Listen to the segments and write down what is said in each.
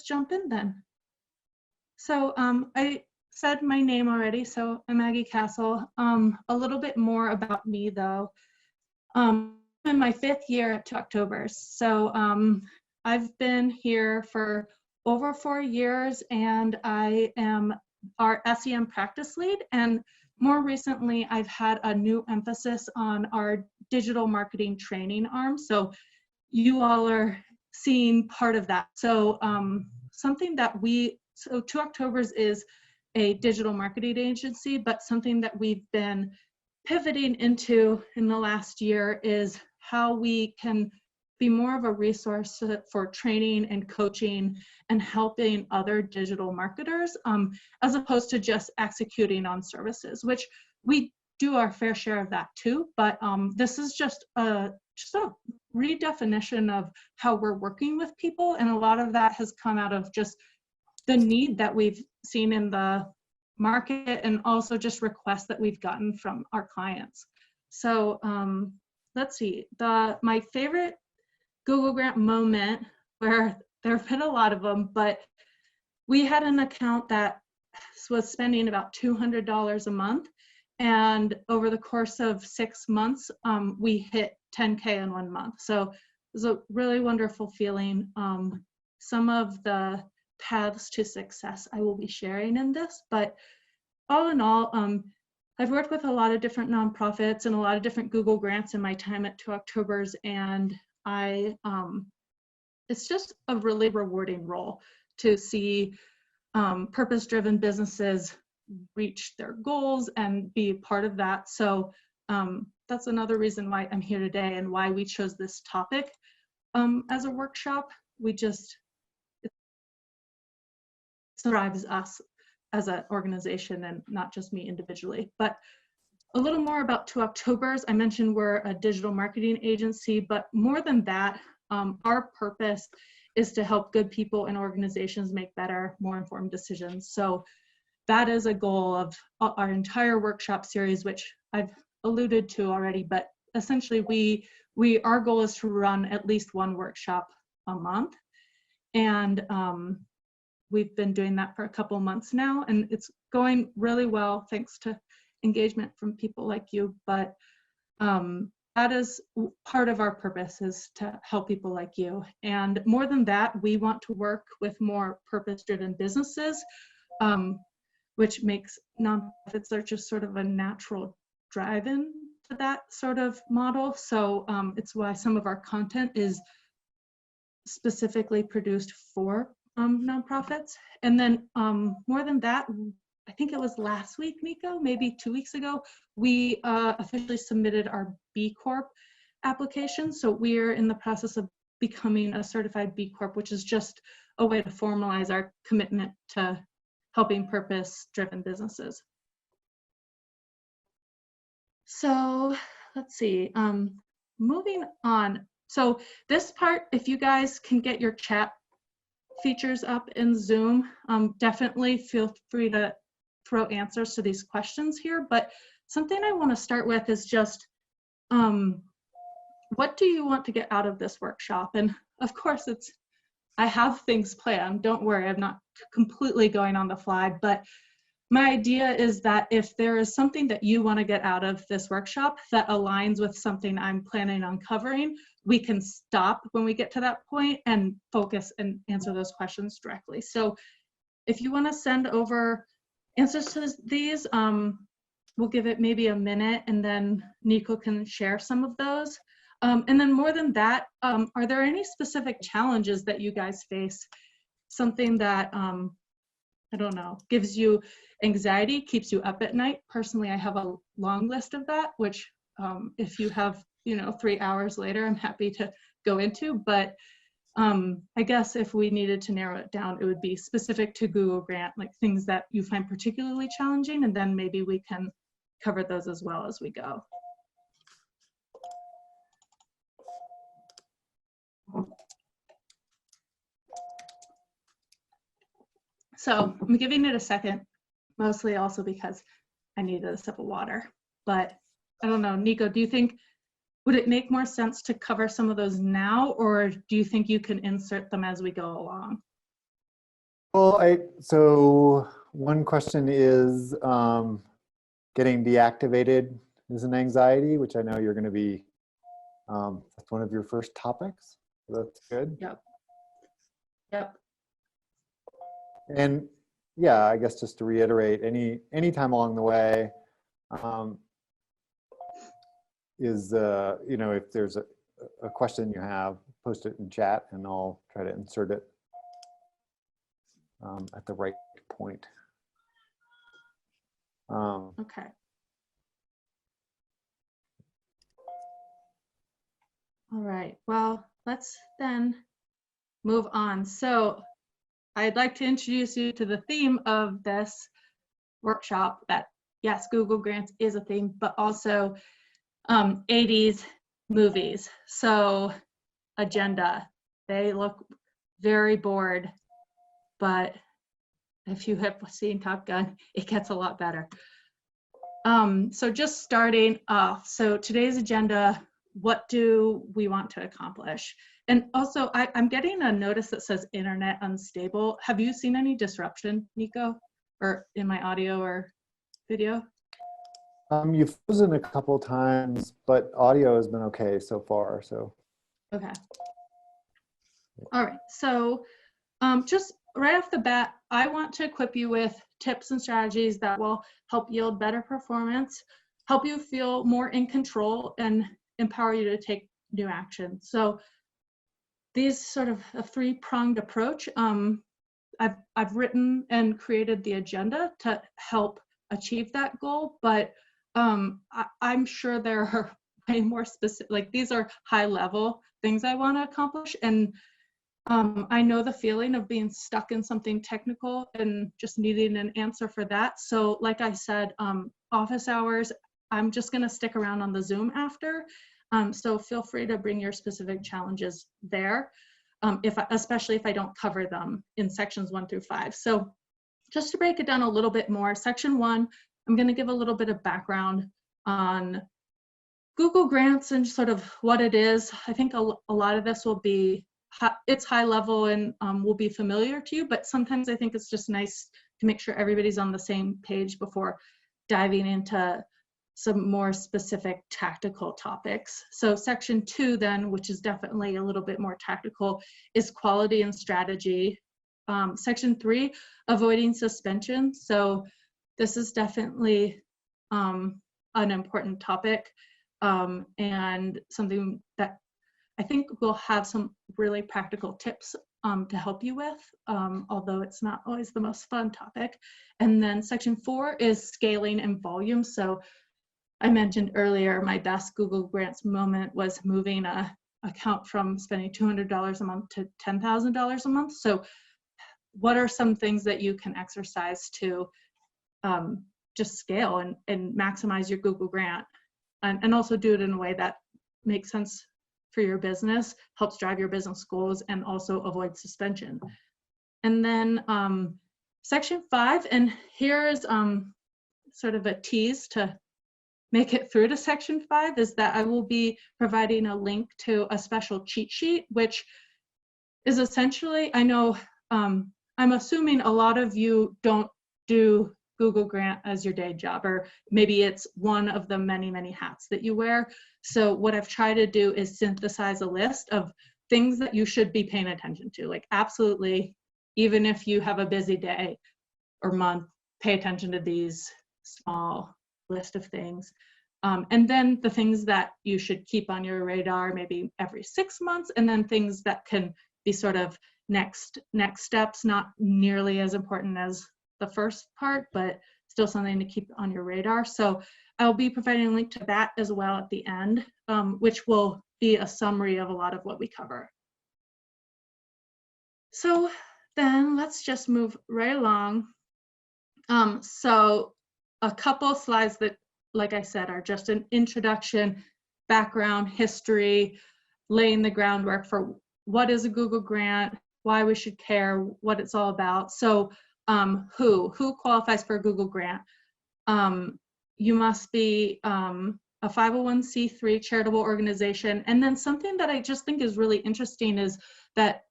just jump in then. So I said my name already, so I'm Maggie Castle. A little bit more about me though. I'm in my 5th year at 2 Octobers. So I've been here for over 4 years, and I am our SEM practice lead. And more recently, I've had a new emphasis on our digital marketing training arm. So you all are seeing part of that. So something that so 2 Octobers is a digital marketing agency, but something that we've been pivoting into in the last year is how we can be more of a resource for training and coaching and helping other digital marketers, as opposed to just executing on services, which we do our fair share of that too. But this is just a redefinition of how we're working with people, and a lot of that has come out of just the need that we've seen in the market, and also just requests that we've gotten from our clients. So let's see, my favorite Google Grant moment, where there have been a lot of them, but we had an account that was spending about $200 a month, and over the course of 6 months, we hit 10K in 1 month. So it was a really wonderful feeling. Some of the paths to success I will be sharing in this, but all in all, I've worked with a lot of different nonprofits and a lot of different Google Grants in my time at 2 Octobers, and it's just a really rewarding role to see purpose-driven businesses reach their goals and be part of that. So that's another reason why I'm here today and why we chose this topic as a workshop. It drives us as an organization and not just me individually. But a little more about 2 Octobers. I mentioned we're a digital marketing agency, but more than that, our purpose is to help good people and organizations make better, more informed decisions. So that is a goal of our entire workshop series, which I've alluded to already, but essentially our goal is to run at least 1 workshop a month. And we've been doing that for a couple months now, and it's going really well thanks to engagement from people like you. But that is part of our purpose, is to help people like you. And more than that, we want to work with more purpose-driven businesses, which makes nonprofits are just sort of a natural drive-in to that sort of model. So it's why some of our content is specifically produced for nonprofits. And then more than that, I think it was last week, Nico, maybe 2 weeks ago, we officially submitted our B Corp application. So we're in the process of becoming a certified B Corp, which is just a way to formalize our commitment to helping purpose-driven businesses. So let's see, moving on. So this part, if you guys can get your chat features up in Zoom, definitely feel free to throw answers to these questions here. But something I want to start with is just, what do you want to get out of this workshop? And of course, I have things planned. Don't worry, I'm not completely going on the fly. But my idea is that if there is something that you want to get out of this workshop that aligns with something I'm planning on covering, we can stop when we get to that point and focus and answer those questions directly. So if you want to send over answers to these, we'll give it maybe a minute, and then Nico can share some of those. And then more than that, are there any specific challenges that you guys face? Something that, I don't know, gives you anxiety, keeps you up at night? Personally, I have a long list of that, which if you have, 3 hours later, I'm happy to go into. But I guess if we needed to narrow it down, it would be specific to Google Grant, like things that you find particularly challenging, and then maybe we can cover those as well as we go. So I'm giving it a second, mostly also because I needed a sip of water. But I don't know, Nico, do you think, would it make more sense to cover some of those now, or do you think you can insert them as we go along? Well, so one question is getting deactivated is an anxiety, which I know you're going to be, that's one of your first topics. So that's good. Yep. Yep. And yeah, I guess just to reiterate, any time along the way is, if there's a question you have, post it in chat and I'll try to insert it at the right point. Okay. All right, well, let's then move on. So I'd like to introduce you to the theme of this workshop, that yes, Google Grants is a theme, but also 80s movies. So agenda, they look very bored, but if you have seen Top Gun, it gets a lot better. So just starting off, so today's agenda, what do we want to accomplish? And also, I'm getting a notice that says internet unstable. Have you seen any disruption, Nico, or in my audio or video? You've frozen a couple times, but audio has been okay so far. So. Okay. All right. So just right off the bat, I want to equip you with tips and strategies that will help yield better performance, help you feel more in control, and empower you to take new action. So these sort of a three-pronged approach. I've written and created the agenda to help achieve that goal, but I'm sure there are way more specific, like these are high-level things I want to accomplish, and I know the feeling of being stuck in something technical and just needing an answer for that. So like I said, office hours, I'm just going to stick around on the Zoom after. So feel free to bring your specific challenges there, especially if I don't cover them in sections 1 through 5. So just to break it down a little bit more, section 1, I'm going to give a little bit of background on Google Grants and sort of what it is. I think a lot of this will be, it's high level and will be familiar to you, but sometimes I think it's just nice to make sure everybody's on the same page before diving into some more specific tactical topics. So section 2 then, which is definitely a little bit more tactical, is quality and strategy. Section 3, avoiding suspension. So this is definitely an important topic and something that I think we'll have some really practical tips to help you with, although it's not always the most fun topic. And then section 4 is scaling and volume. So I mentioned earlier, my best Google Grants moment was moving a account from spending $200 a month to $10,000 a month. So what are some things that you can exercise to just scale and maximize your Google Grant, and also do it in a way that makes sense for your business, helps drive your business goals, and also avoid suspension. And then section 5, and here's sort of a tease to make it through to section 5, is that I will be providing a link to a special cheat sheet, which is essentially, I know, I'm assuming a lot of you don't do Google Grant as your day job, or maybe it's one of the many, many hats that you wear. So what I've tried to do is synthesize a list of things that you should be paying attention to. Like absolutely, even if you have a busy day or month, pay attention to these small list of things. And then the things that you should keep on your radar maybe every 6 months, and then things that can be sort of next steps, not nearly as important as the first part, but still something to keep on your radar. So I'll be providing a link to that as well at the end, which will be a summary of a lot of what we cover. So then let's just move right along. So a couple slides that, like I said, are just an introduction, background, history, laying the groundwork for what is a Google Grant, why we should care, what it's all about. So who qualifies for a Google Grant? You must be a 501c3 charitable organization. And then something that I just think is really interesting is that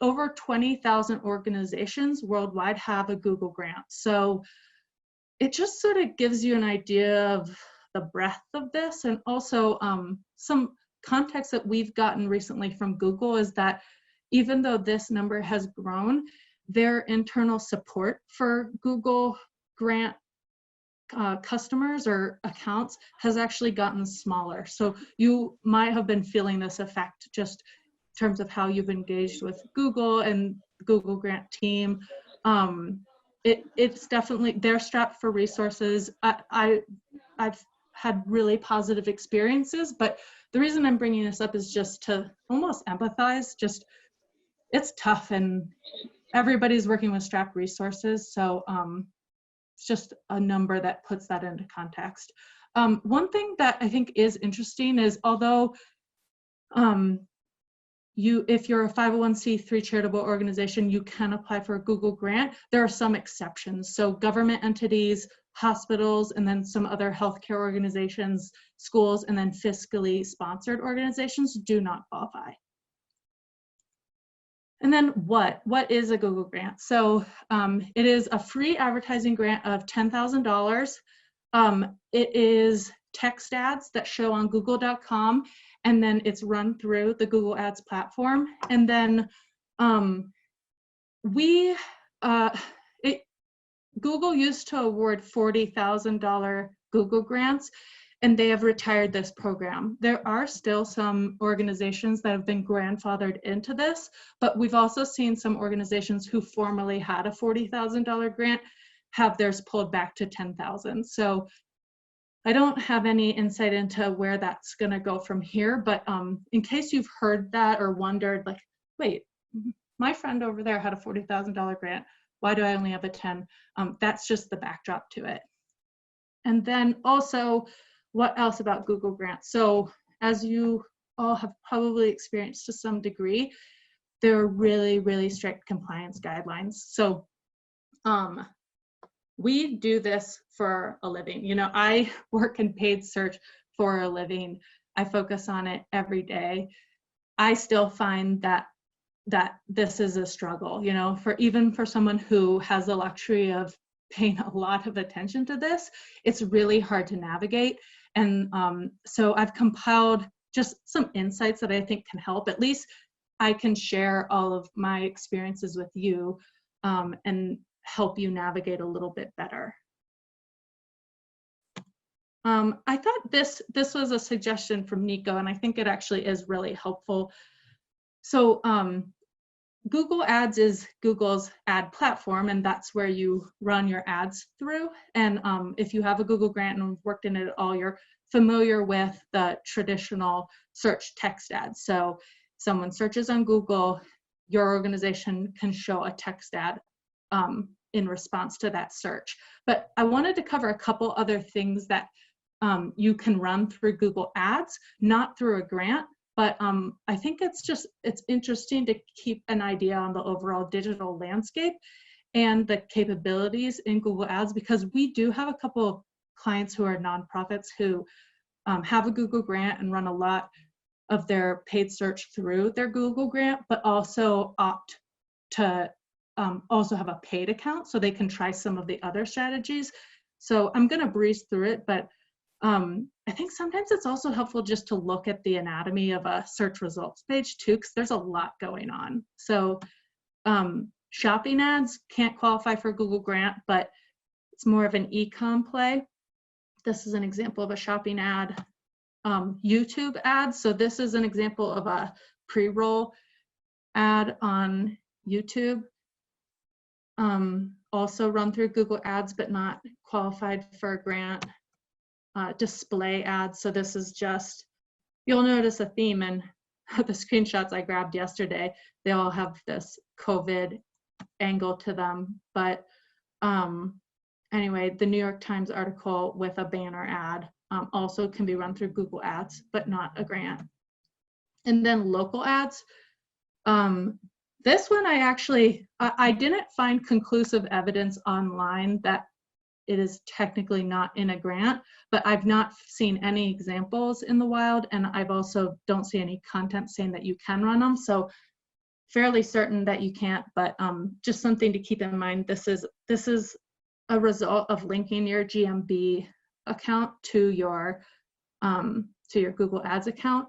over 20,000 organizations worldwide have a Google grant. So it just sort of gives you an idea of the breadth of this. And also some context that we've gotten recently from Google is that even though this number has grown, their internal support for Google grant customers or accounts has actually gotten smaller. So you might have been feeling this effect just in terms of how you've engaged with Google and the Google grant team. It's definitely, they're strapped for resources. I've had really positive experiences, but the reason I'm bringing this up is just to almost empathize. Just, it's tough and everybody's working with strapped resources. So it's just a number that puts that into context. One thing that I think is interesting is, although if you're a 501c3 charitable organization, you can apply for a Google grant. There are some exceptions. So government entities, hospitals, and then some other healthcare organizations, schools, and then fiscally sponsored organizations do not qualify. And then what is a Google grant? So it is a free advertising grant of $10,000. It is text ads that show on google.com, and then it's run through the Google Ads platform. And then Google used to award $40,000 Google grants, and they have retired this program. There are still some organizations that have been grandfathered into this, but we've also seen some organizations who formerly had a $40,000 grant have theirs pulled back to $10,000. So I don't have any insight into where that's gonna go from here, but in case you've heard that or wondered, like, wait, my friend over there had a $40,000 grant, why do I only have a 10? That's just the backdrop to it. And then also, what else about Google grants? So as you all have probably experienced to some degree, there are really, really strict compliance guidelines. So we do this for a living. You know, I work in paid search for a living. I focus on it every day. I still find that this is a struggle, you know, even for someone who has the luxury of paying a lot of attention to this, it's really hard to navigate. And so I've compiled just some insights that I think can help. At least I can share all of my experiences with you and help you navigate a little bit better. I thought this was a suggestion from Nico, and I think it actually is really helpful. So Google Ads is Google's ad platform, and that's where you run your ads through. And if you have a Google grant and worked in it at all, you're familiar with the traditional search text ads. So someone searches on Google, your organization can show a text ad in response to that search. But I wanted to cover a couple other things that you can run through Google Ads, not through a grant. But I think it's interesting to keep an idea on the overall digital landscape and the capabilities in Google Ads, because we do have a couple of clients who are nonprofits who have a Google grant and run a lot of their paid search through their Google grant, but also opt to also have a paid account so they can try some of the other strategies. So I'm gonna breeze through it, but I think sometimes it's also helpful just to look at the anatomy of a search results page too, because there's a lot going on. So shopping ads can't qualify for a Google grant, but it's more of an e-com play. This is an example of a shopping ad. YouTube ads, so this is an example of a pre-roll ad on YouTube. Also run through Google Ads, but not qualified for a grant. Display ads, so this is just, you'll notice a theme in the screenshots I grabbed yesterday. They all have this COVID angle to them, but anyway, the New York Times article with a banner ad also can be run through Google Ads, but not a grant. And then local ads. This one I didn't find conclusive evidence online that it is technically not in a grant, but I've not seen any examples in the wild, and I've also don't see any content saying that you can run them. So fairly certain that you can't, but just something to keep in mind. This is a result of linking your GMB account to your Google Ads account,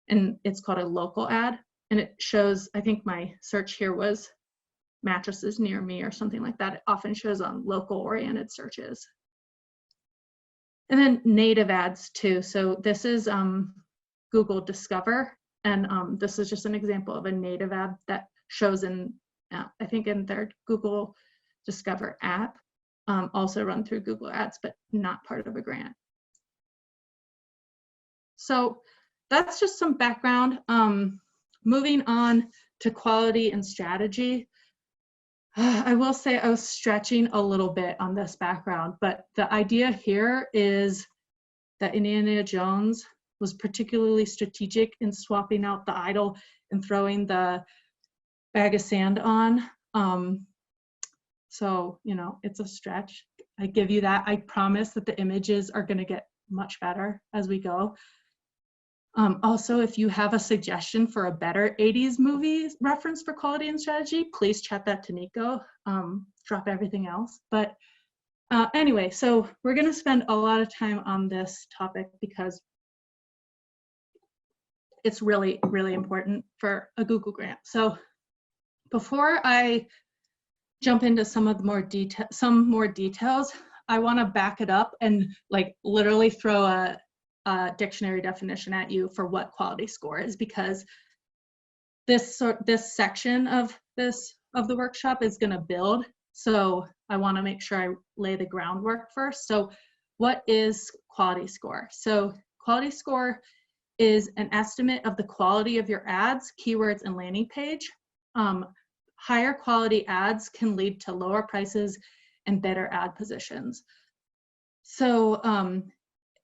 and it's called a local ad, and it shows, I think my search here was mattresses near me or something like that. It often shows on local oriented searches. And then native ads too. So this is Google Discover, and this is just an example of a native ad that shows in, I think in their Google Discover app, also run through Google Ads, but not part of a grant. So that's just some background. Moving on to quality and strategy. I will say I was stretching a little bit on this background, but the idea here is that Indiana Jones was particularly strategic in swapping out the idol and throwing the bag of sand on. So, you know, it's a stretch. I give you that. I promise that the images are going to get much better as we go. Also, if you have a suggestion for a better 80s movie reference for quality and strategy, please chat that to Nico. Drop everything else. But anyway, so we're going to spend a lot of time on this topic because it's really, really important for a Google grant. So before I jump into some more details, I want to back it up and like literally throw a dictionary definition at you for what quality score is, because this section of the workshop is going to build. So I want to make sure I lay the groundwork first. So what is quality score? So quality score is an estimate of the quality of your ads, keywords, and landing page. Higher quality ads can lead to lower prices and better ad positions. So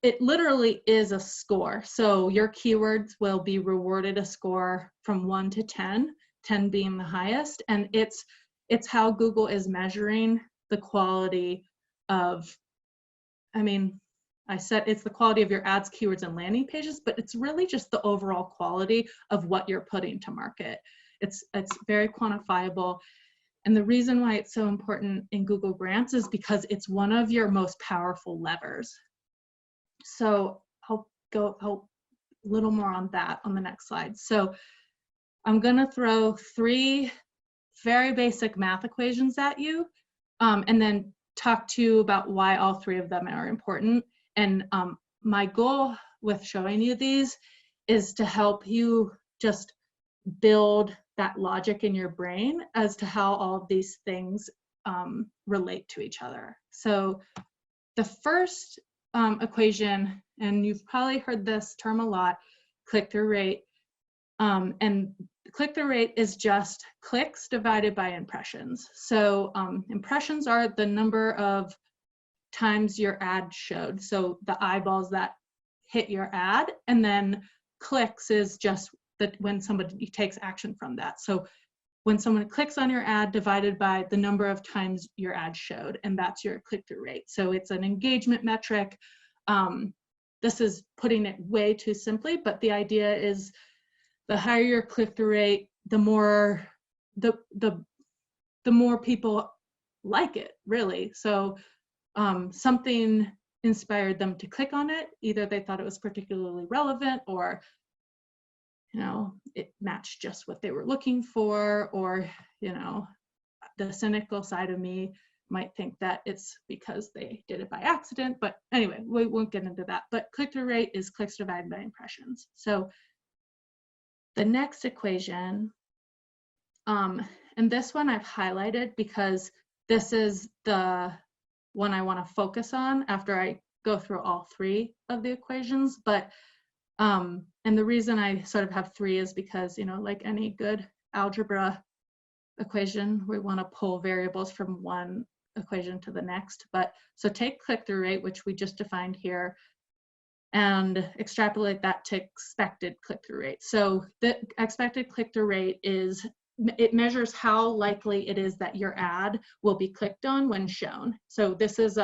it literally is a score. So your keywords will be rewarded a score from 1 to 10, 10 being the highest. And it's how Google is measuring the quality of, I mean, I said it's the quality of your ads, keywords, and landing pages, but it's really just the overall quality of what you're putting to market. It's very quantifiable. And the reason why it's so important in Google Grants is because it's one of your most powerful levers. So I'll go a little more on that on the next slide. So I'm going to throw 3 very basic math equations at you, and then talk to you about why all 3 of them are important. And my goal with showing you these is to help you just build that logic in your brain as to how all of these things relate to each other. So the first equation, and you've probably heard this term a lot, click-through rate. And click-through rate is just clicks divided by impressions. So impressions are the number of times your ad showed, so the eyeballs that hit your ad, and then clicks is just that when somebody takes action from that. So when someone clicks on your ad divided by the number of times your ad showed, and that's your click-through rate. So it's an engagement metric. This is putting it way too simply, but the idea is the higher your click-through rate, the more people like it, really. So something inspired them to click on it. Either they thought it was particularly relevant, or you know, it matched just what they were looking for, or you know, the cynical side of me might think that it's because they did it by accident. But anyway, we won't get into that. But click-through rate is clicks divided by impressions. So the next equation, and this one I've highlighted because this is the one I want to focus on after I go through all 3 of the equations. But and the reason I sort of have 3 is because, you know, like any good algebra equation, we want to pull variables from one equation to the next. But so take click-through rate, which we just defined here, and extrapolate that to expected click-through rate. So the expected click-through rate is, it measures how likely it is that your ad will be clicked on when shown. So this is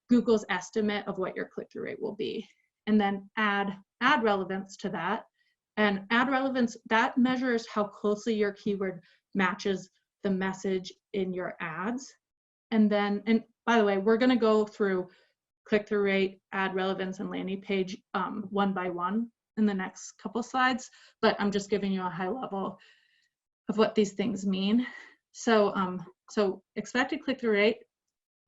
Google's estimate of what your click-through rate will be. And then add relevance to that, And ad relevance, that measures how closely your keyword matches the message in your ads. And then, and by the way, we're going to go through click-through rate, ad relevance, and landing page one by one in the next couple slides, but I'm just giving you a high level of what these things mean. So, so expected click-through rate,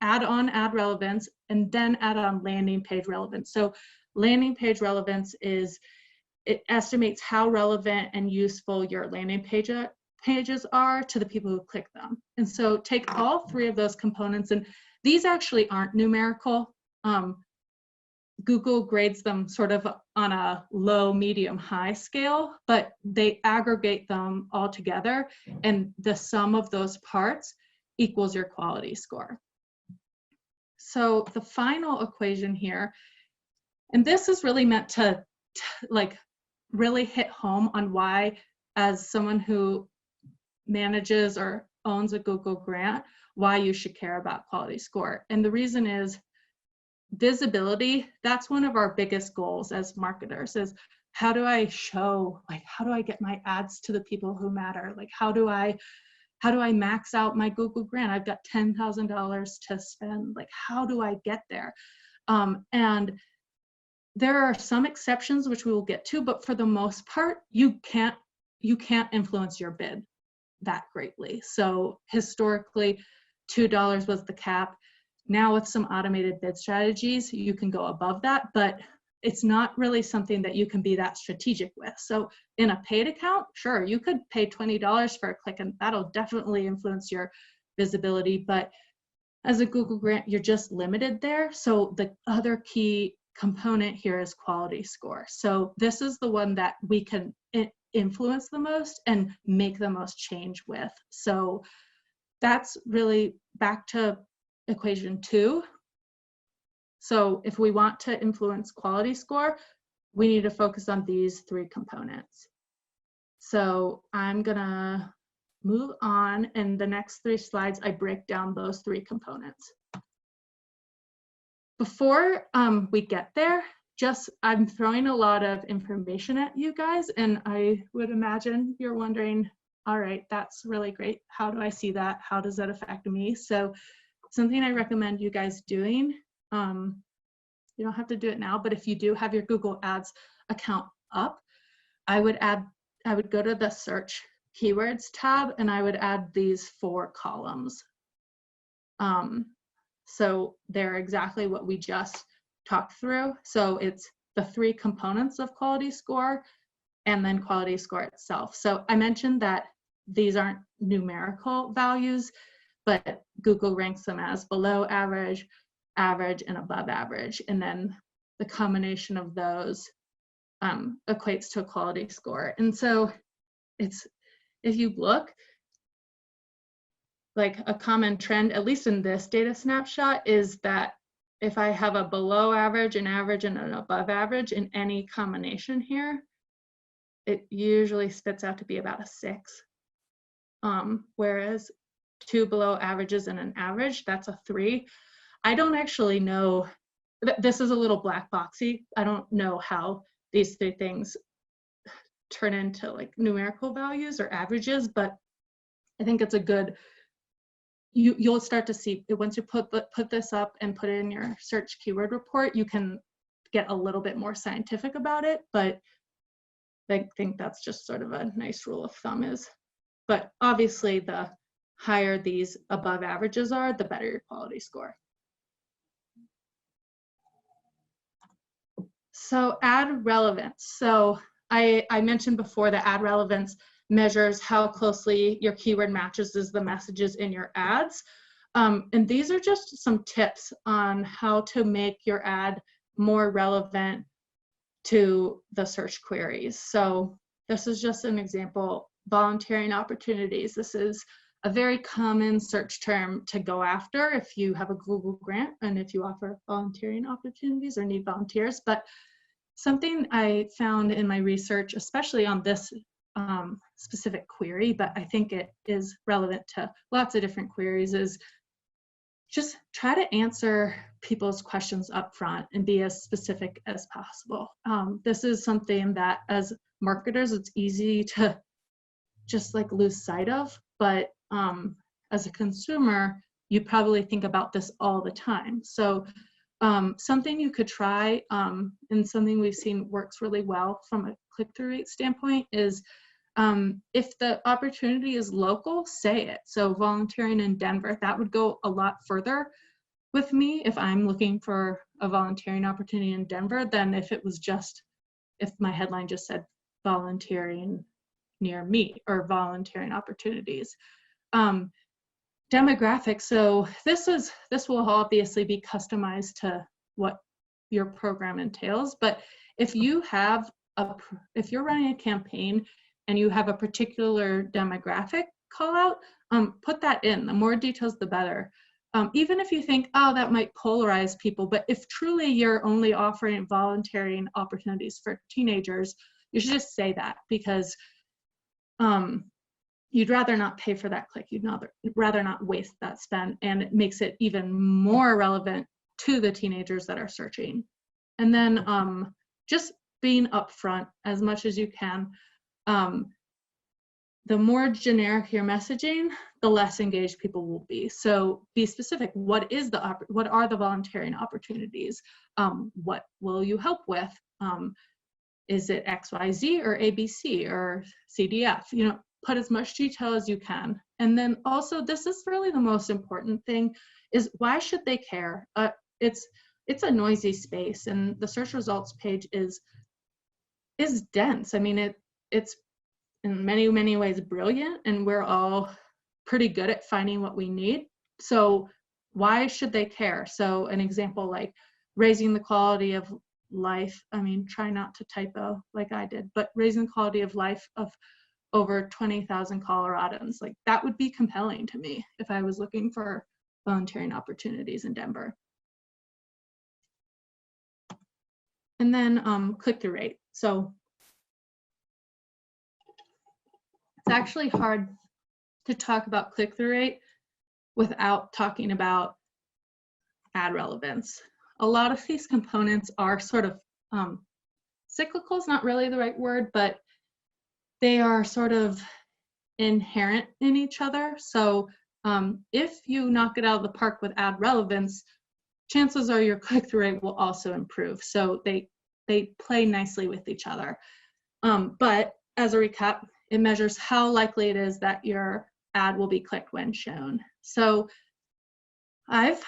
add on ad relevance, and then add on landing page relevance. So landing page relevance is, it estimates how relevant and useful your landing pages are to the people who click them. And so take all three of those components, and these actually aren't numerical. Google grades them sort of on a low, medium, high scale, but they aggregate them all together, and the sum of those parts equals your quality score. So the final equation here, and this is really meant to like really hit home on why, as someone who manages or owns a Google grant, why you should care about quality score. And the reason is visibility. That's one of our biggest goals as marketers, is how do I show, like, how do I get my ads to the people who matter? Like, how do I max out my Google grant? I've got $10,000 to spend. Like, how do I get there? And there are some exceptions, which we will get to, but for the most part, you can't influence your bid that greatly. So historically, $2 was the cap. Now with some automated bid strategies, you can go above that, but it's not really something that you can be that strategic with. So in a paid account, sure, you could pay $20 for a click, and that'll definitely influence your visibility. But as a Google grant, you're just limited there. So the other key component here is quality score. So this is the one that we can influence the most and make the most change with. So that's really back to equation 2. So if we want to influence quality score, we need to focus on these 3 components. So I'm gonna move on, and the next 3 slides, I break down those 3 components. Before we get there, I'm throwing a lot of information at you guys, and I would imagine you're wondering, all right, that's really great. How do I see that? How does that affect me? So something I recommend you guys doing, you don't have to do it now, but if you do have your Google Ads account up, I would go to the search keywords tab, and I would add these 4 columns. So they're exactly what we just talked through. So it's the 3 components of quality score and then quality score itself. So I mentioned that these aren't numerical values, but Google ranks them as below average, average, and above average. And then the combination of those equates to a quality score. And so it's, if you look, like a common trend, at least in this data snapshot, is that if I have a below average, an average, and an above average in any combination here, it usually spits out to be about a 6. Whereas 2 below averages and an average, that's a 3. I don't actually know, this is a little black boxy. I don't know how these 3 things turn into like numerical values or averages, but I think it's a good, you'll start to see it once you put this up and put it in your search keyword report, you can get a little bit more scientific about it, but I think that's just sort of a nice rule of thumb is, but obviously the higher these above averages are, the better your quality score. So ad relevance. So I mentioned before that ad relevance measures how closely your keyword matches the messages in your ads. And these are just some tips on how to make your ad more relevant to the search queries. So this is just an example, volunteering opportunities. This is a very common search term to go after if you have a Google grant and if you offer volunteering opportunities or need volunteers. But something I found in my research, especially on this specific query, but I think it is relevant to lots of different queries, is just try to answer people's questions up front and be as specific as possible. This is something that as marketers, it's easy to just like lose sight of, but as a consumer, you probably think about this all the time. So something you could try, and something we've seen works really well from a click-through rate standpoint is if the opportunity is local, say it. So volunteering in Denver, that would go a lot further with me if I'm looking for a volunteering opportunity in Denver than if it was just, if my headline just said volunteering near me or volunteering opportunities. Demographics, so this will obviously be customized to what your program entails, but if you have if you're running a campaign and you have a particular demographic call out, put that in. The more details, the better. Even if you think, oh, that might polarize people, but if truly you're only offering volunteering opportunities for teenagers, you should just say that, because you'd rather not pay for that click. You'd rather not waste that spend, and it makes it even more relevant to the teenagers that are searching. And then just being upfront as much as you can. The more generic your messaging, the less engaged people will be. So be specific. What are the volunteering opportunities? What will you help with? Is it XYZ or ABC or CDF? You know, put as much detail as you can. And then also, this is really the most important thing, is why should they care? It's a noisy space, and the search results page is dense. I mean, it's in many ways brilliant, and we're all pretty good at finding what we need. So why should they care? So an example, like raising the quality of life, I mean, try not to typo like I did, but raising the quality of life of over 20,000 Coloradans, like that would be compelling to me if I was looking for volunteering opportunities in Denver. And then click-through rate. So it's actually hard to talk about click-through rate without talking about ad relevance. A lot of these components are sort of cyclical is not really the right word, but they are sort of inherent in each other. So if you knock it out of the park with ad relevance, chances are your click-through rate will also improve. So they play nicely with each other. But as a recap, it measures how likely it is that your ad will be clicked when shown. So I've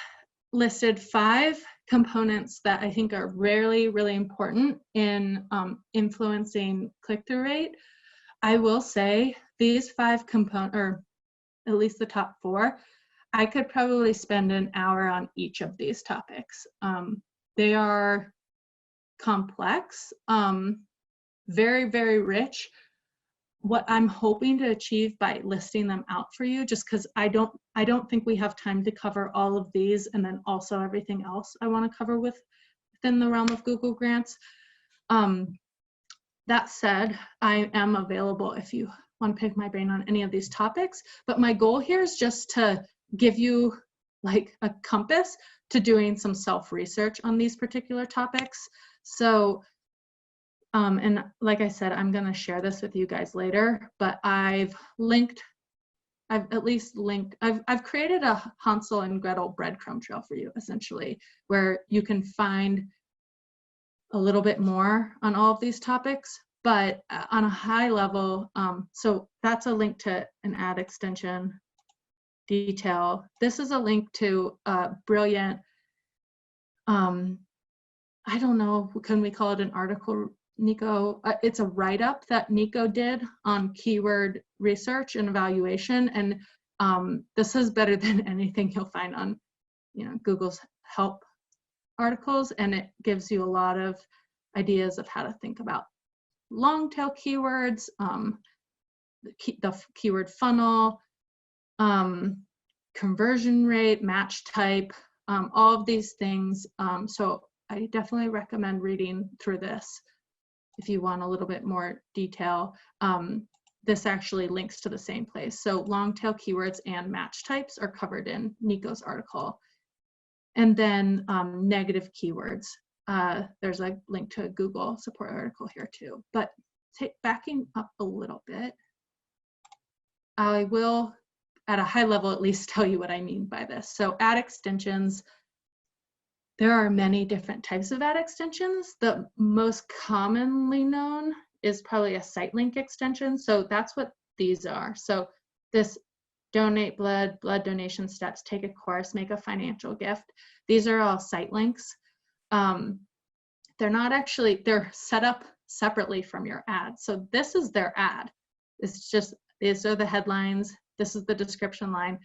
listed 5 components that I think are really important in influencing click-through rate. I will say these 5 components, or at least the top 4, I could probably spend an hour on each of these topics. They are complex, very rich. What I'm hoping to achieve by listing them out for you, just because I don't think we have time to cover all of these, and then also everything else I want to cover within the realm of Google Grants. That said, I am available if you want to pick my brain on any of these topics, but my goal here is just to give you like a compass to doing some self-research on these particular topics. So, and like I said, I'm going to share this with you guys later, but I've created a Hansel and Gretel breadcrumb trail for you, essentially, where you can find a little bit more on all of these topics, but on a high level, so that's a link to an ad extension detail. This is a link to a brilliant, I don't know, can we call it an article, Nico? It's a write-up that Nico did on keyword research and evaluation, and this is better than anything you'll find on, Google's help articles, and it gives you a lot of ideas of how to think about long tail keywords, the keyword funnel, conversion rate, match type, all of these things. So I definitely recommend reading through this if you want a little bit more detail. This actually links to the same place. So long tail keywords and match types are covered in Nico's article. And then negative keywords. There's a link to a Google support article here too. But backing up a little bit, I will, at a high level, at least tell you what I mean by this. So ad extensions, there are many different types of ad extensions. The most commonly known is probably a site link extension. So that's what these are. So this donate blood, blood donation steps, take a course, make a financial gift. These are all site links. They're not actually, they're set up separately from your ad. So this is their ad. It's just, these are the headlines. This is the description line.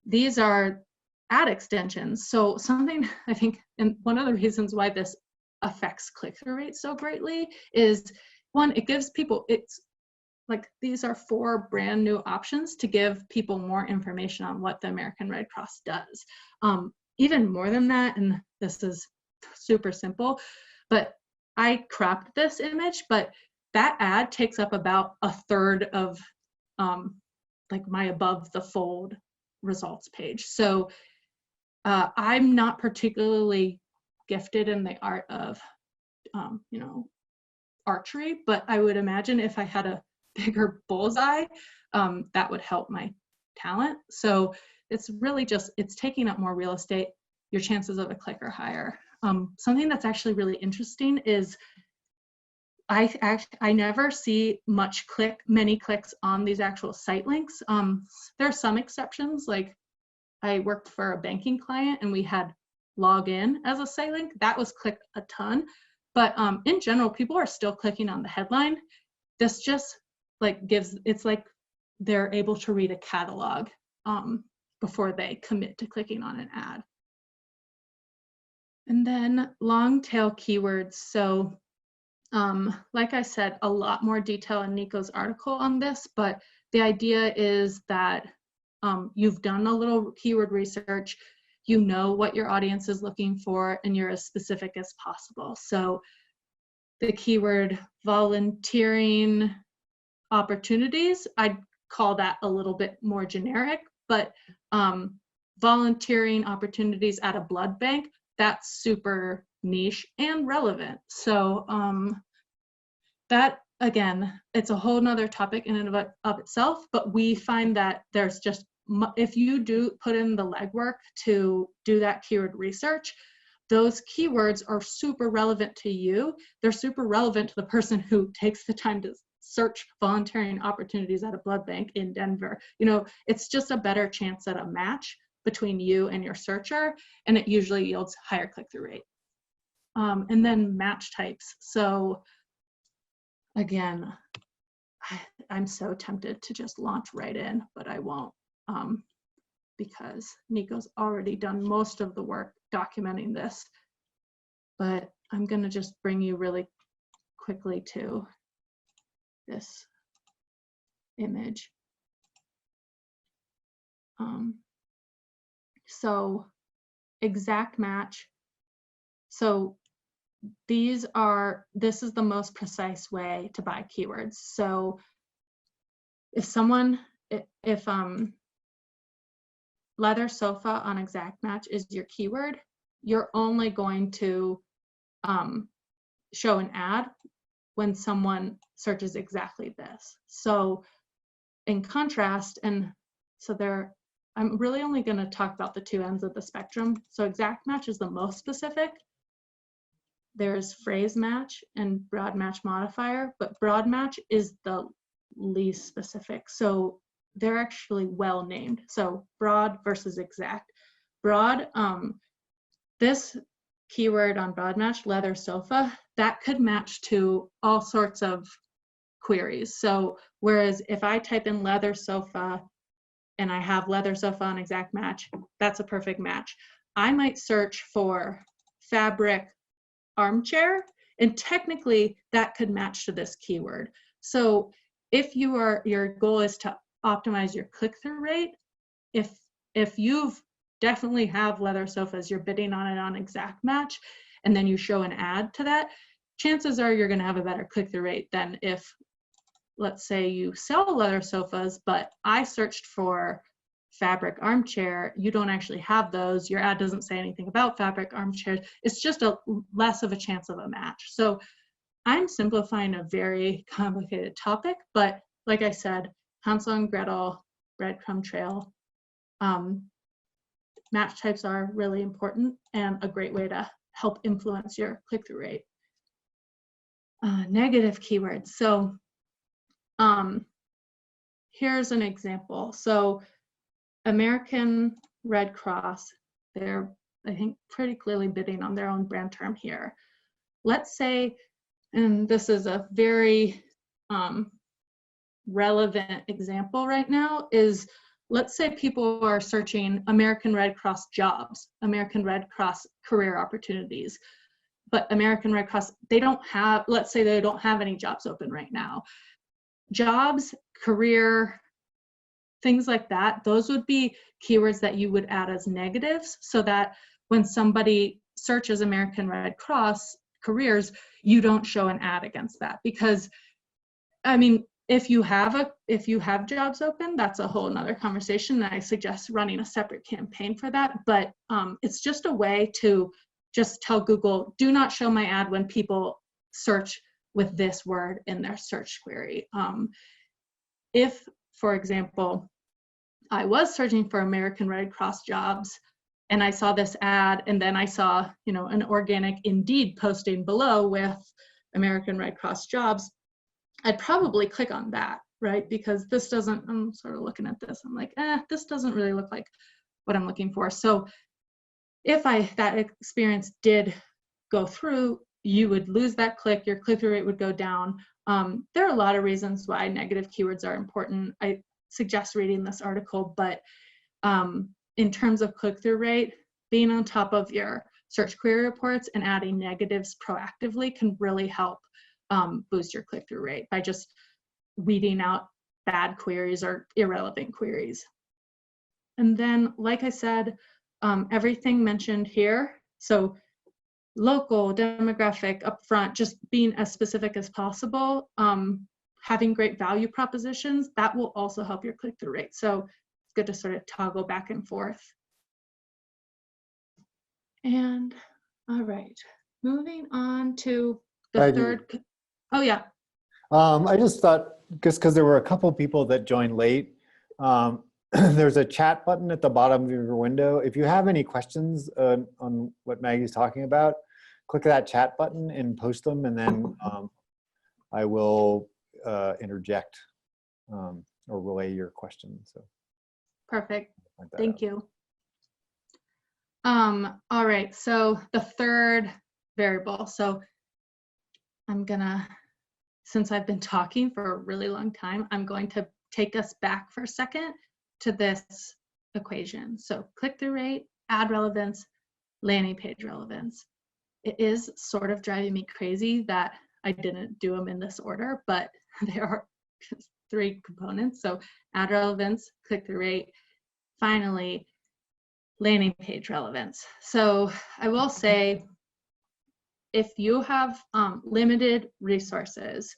These are ad extensions. So something I think, and one of the reasons why this affects click-through rates so greatly is, one, it gives people, it's like, these are 4 brand new options to give people more information on what the American Red Cross does. Even more than that, and this is super simple, but I cropped this image, but that ad takes up about a third of like my above the fold results page. So I'm not particularly gifted in the art of, you know, archery, but I would imagine if I had a bigger bullseye, that would help my talent. So it's really just, it's taking up more real estate. Your chances of a click are higher. Something that's actually really interesting is I never see many clicks on these actual site links. There are some exceptions, like I worked for a banking client and we had log in as a site link. That was clicked a ton, but in general, people are still clicking on the headline. This just like it's like they're able to read a catalog before they commit to clicking on an ad. And then long tail keywords. So like I said, a lot more detail in Nico's article on this, but the idea is that you've done a little keyword research, you know what your audience is looking for, and you're as specific as possible. So the keyword volunteering opportunities, I'd call that a little bit more generic, but volunteering opportunities at a blood bank, that's super niche and relevant. So that, again, it's a whole nother topic in and of itself, but we find that there's just, if you do put in the legwork to do that keyword research, those keywords are super relevant to you. They're super relevant to the person who takes the time to search volunteering opportunities at a blood bank in Denver. You know, it's just a better chance at a match between you and your searcher, and it usually yields higher click-through rate. And then match types. So again, I'm so tempted to just launch right in, but I won't, because Nico's already done most of the work documenting this. But I'm gonna just bring you really quickly to this image. So exact match. So this is the most precise way to buy keywords. So if leather sofa on exact match is your keyword, you're only going to show an ad when someone searches exactly this. So in contrast, and so I'm really only going to talk about the 2 ends of the spectrum. So exact match is the most specific. There's phrase match and broad match modifier, but broad match is the least specific. So they're actually well named. So broad versus exact. Broad, this keyword on broad match, leather sofa, that could match to all sorts of queries. So whereas if I type in leather sofa and I have leather sofa on exact match, that's a perfect match. I might search for fabric armchair, and technically that could match to this keyword. So if your goal is to optimize your click-through rate, if you've definitely have leather sofas, you're bidding on it on exact match, and then you show an ad to that, chances are you're going to have a better click-through rate than if, let's say, you sell leather sofas, but I searched for fabric armchair, you don't actually have those, your ad doesn't say anything about fabric armchairs, it's just a less of a chance of a match. So I'm simplifying a very complicated topic, but like I said, Hansel and Gretel, breadcrumb trail, match types are really important and a great way to help influence your click-through rate. Negative keywords. So here's an example. So American Red Cross, they're, I think, pretty clearly bidding on their own brand term here. Let's say, and this is a very relevant example right now, is let's say people are searching American Red Cross jobs, American Red Cross career opportunities, but American Red Cross, they don't have, let's say they don't have any jobs open right now. Jobs, career, things like that, those would be keywords that you would add as negatives so that when somebody searches American Red Cross careers, you don't show an ad against that. Because, I mean, if you have jobs open, that's a whole nother conversation, and I suggest running a separate campaign for that. But it's just a way to just tell Google, do not show my ad when people search with this word in their search query. If, for example, I was searching for American Red Cross jobs and I saw this ad, and then I saw, you know, an organic Indeed posting below with American Red Cross jobs, I'd probably click on that, right? Because this doesn't, I'm sort of looking at this, I'm like, this doesn't really look like what I'm looking for. So if that experience did go through, you would lose that click, your click-through rate would go down. There are a lot of reasons why negative keywords are important. I suggest reading this article, but in terms of click-through rate, being on top of your search query reports and adding negatives proactively can really help boost your click-through rate by just weeding out bad queries or irrelevant queries. And then, like I said, everything mentioned here, so local, demographic, upfront, just being as specific as possible, having great value propositions, that will also help your click-through rate. So it's good to sort of toggle back and forth. And all right, moving on to the third. Oh yeah. I just thought, because there were a couple people that joined late, there's a chat button at the bottom of your window. If you have any questions on what Maggie's talking about, click that chat button and post them, and then I will interject or relay your questions. So. Perfect. Thank you. All right, so the third variable. So I'm gonna, since I've been talking for a really long time, I'm going to take us back for a second to this equation. So click-through rate, ad relevance, landing page relevance. It is sort of driving me crazy that I didn't do them in this order, but there are three components. So ad relevance, click-through rate, finally, landing page relevance. So I will say, if you have limited resources,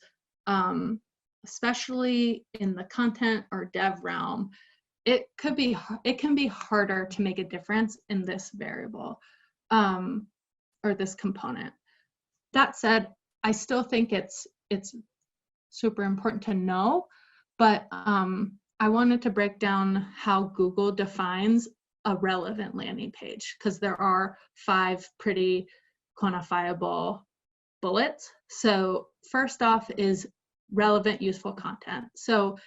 especially in the content or dev realm, it can be harder to make a difference in this variable or this component. That said, I still think it's super important to know, but I wanted to break down how Google defines a relevant landing page, because there are 5 pretty quantifiable bullets. So first off is relevant, useful content. So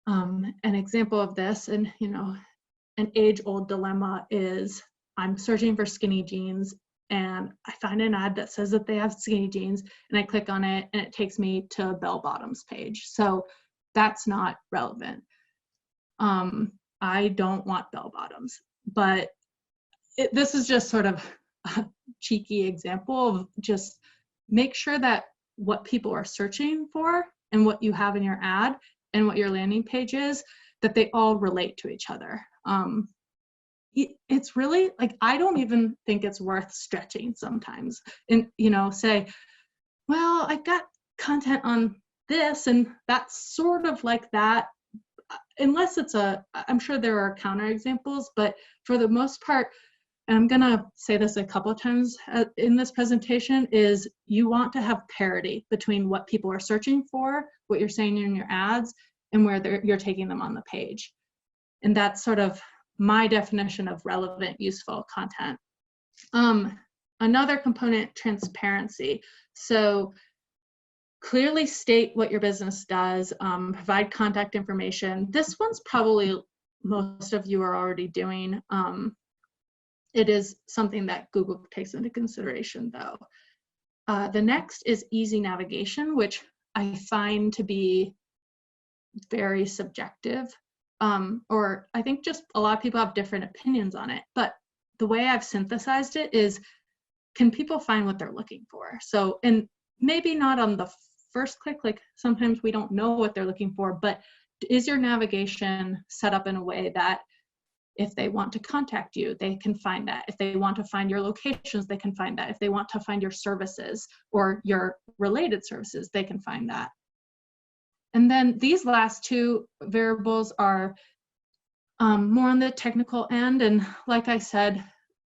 an example of this, and you know, an age-old dilemma is, I'm searching for skinny jeans and I find an ad that says that they have skinny jeans, and I click on it and it takes me to a bell bottoms page. So that's not relevant. I don't want bell bottoms, but this is just sort of a cheeky example of just make sure that what people are searching for and what you have in your ad and what your landing page is, that they all relate to each other. It's really like, I don't even think it's worth stretching sometimes and, you know, say, well, I got content on this and that's sort of like that, unless it's I'm sure there are counter examples, but for the most part, and I'm gonna say this a couple of times in this presentation, is you want to have parity between what people are searching for, what you're saying in your ads, and where you're taking them on the page. And that's sort of my definition of relevant, useful content. Another component, transparency. So clearly state what your business does, provide contact information. This one's probably most of you are already doing. It is something that Google takes into consideration though. The next is easy navigation, which I find to be very subjective. Or I think just a lot of people have different opinions on it, but the way I've synthesized it is, can people find what they're looking for? So, and maybe not on the first click, like sometimes we don't know what they're looking for, but is your navigation set up in a way that if they want to contact you, they can find that. If they want to find your locations, they can find that. If they want to find your services or your related services, they can find that. And then these last two variables are more on the technical end. And like I said,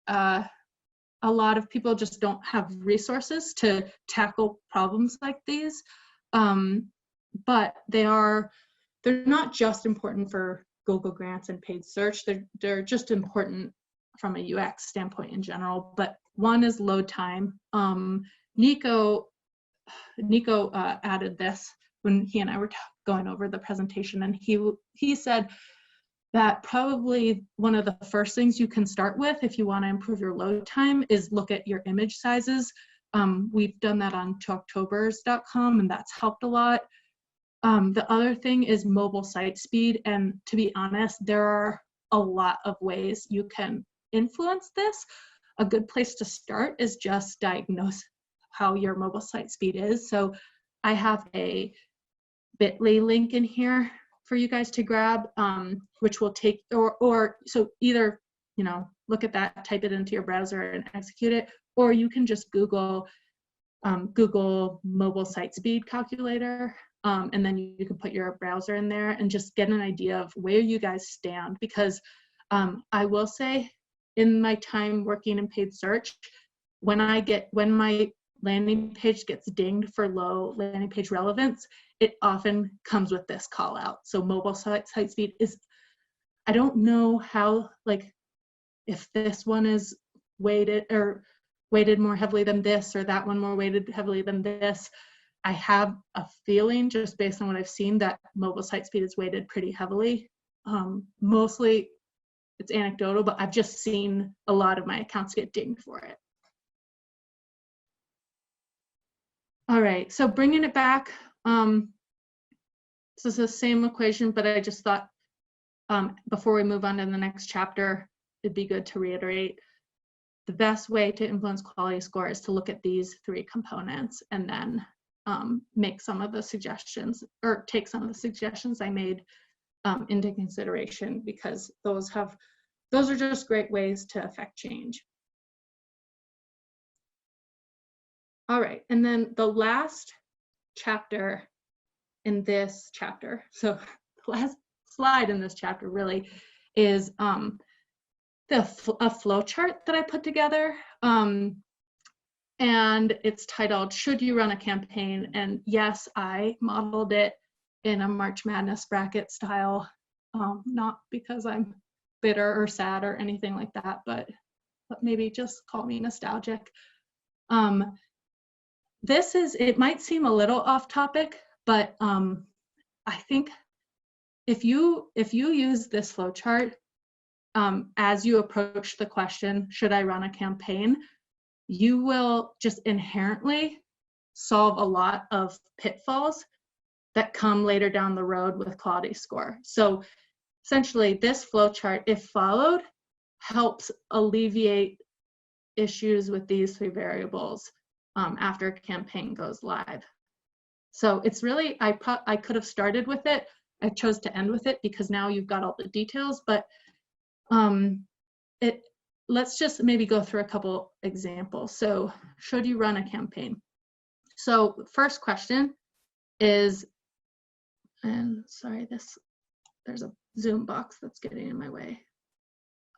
a lot of people just don't have resources to tackle problems like these. But they're not just important for Google grants and paid search. They're just important from a UX standpoint in general. But one is load time. Nico added this when he and I were going over the presentation, and he said that probably one of the first things you can start with if you want to improve your load time is look at your image sizes. We've done that on tooctobers.com, and that's helped a lot. The other thing is mobile site speed, and to be honest, there are a lot of ways you can influence this. A good place to start is just diagnose how your mobile site speed is. So I have a bit.ly link in here for you guys to grab, which will take, or so either, look at that, type it into your browser and execute it, or you can just Google mobile site speed calculator, and then you can put your browser in there and just get an idea of where you guys stand. Because I will say, in my time working in paid search, when my landing page gets dinged for low landing page relevance, it often comes with this call out. So mobile site speed is, I don't know how, like, if this one is weighted more heavily than this, or that one more weighted heavily than this. I have a feeling, just based on what I've seen, that mobile site speed is weighted pretty heavily. Mostly it's anecdotal, but I've just seen a lot of my accounts get dinged for it. All right, so bringing it back, this is the same equation, but I just thought before we move on to the next chapter, it'd be good to reiterate the best way to influence quality score is to look at these three components and then make some of the suggestions, or take some of the suggestions I made into consideration, because those are just great ways to affect change. All right, and then the last chapter in this chapter, so the last slide in this chapter really is a flow chart that I put together. And it's titled, Should You Run a Campaign? And yes, I modeled it in a March Madness bracket style, not because I'm bitter or sad or anything like that, but maybe just call me nostalgic. It might seem a little off topic, but I think if you use this flow chart as you approach the question, should I run a campaign, you will just inherently solve a lot of pitfalls that come later down the road with quality score. So essentially, this flow chart, if followed, helps alleviate issues with these three variables after a campaign goes live. So it's really, I could have started with it. I chose to end with it because now you've got all the details, but let's just maybe go through a couple examples. So should you run a campaign? So first question is, and sorry, there's a Zoom box that's getting in my way.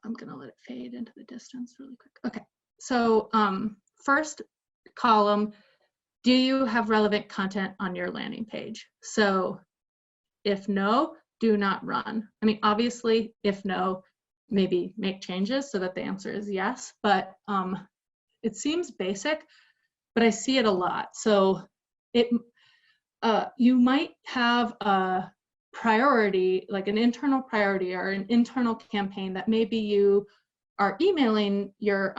I'm gonna let it fade into the distance really quick. Okay, so first column, do you have relevant content on your landing page? So if no, do not run. I mean, obviously, if no, maybe make changes so that the answer is yes, but it seems basic, but I see it a lot. So you might have a priority, like an internal priority or an internal campaign that maybe you are emailing your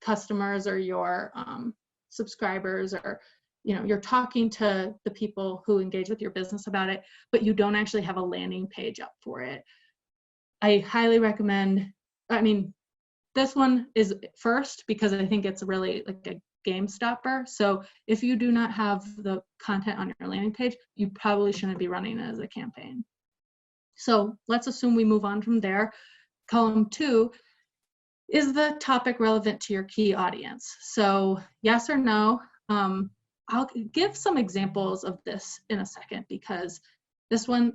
customers or your subscribers, or you're talking to the people who engage with your business about it, but you don't actually have a landing page up for it. I highly recommend, I mean, this one is first because I think it's really like a game stopper. So if you do not have the content on your landing page, you probably shouldn't be running it as a campaign. So let's assume we move on from there. Column 2, is the topic relevant to your key audience? So yes or no. I'll give some examples of this in a second, because this one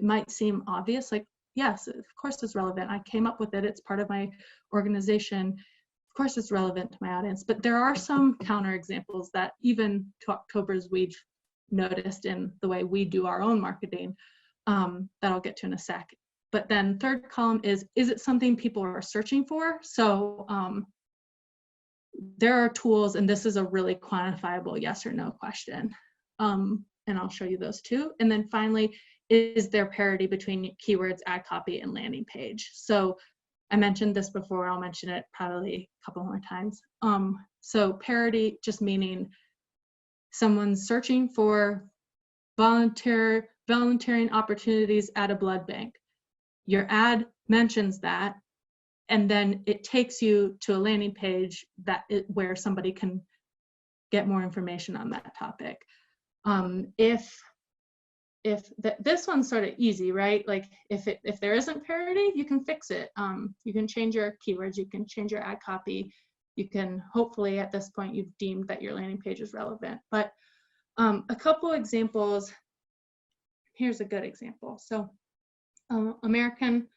might seem obvious, like, yes, of course it's relevant. I came up with it. It's part of my organization. Of course it's relevant to my audience. But there are some counter examples that even to October's we've noticed in the way we do our own marketing, that I'll get to in a sec. But then third column is it something people are searching for? So there are tools, and this is a really quantifiable yes or no question. And I'll show you those too. And then finally, is there parity between keywords, ad copy, and landing page? So I mentioned this before, I'll mention it probably a couple more times. So parity just meaning someone's searching for volunteering opportunities at a blood bank. Your ad mentions that, and then it takes you to a landing page where somebody can get more information on that topic. This one's sort of easy, right? Like if there isn't parity, you can fix it. You can change your keywords, you can change your ad copy, you can hopefully at this point you've deemed that your landing page is relevant. But a couple examples. Here's a good example. So American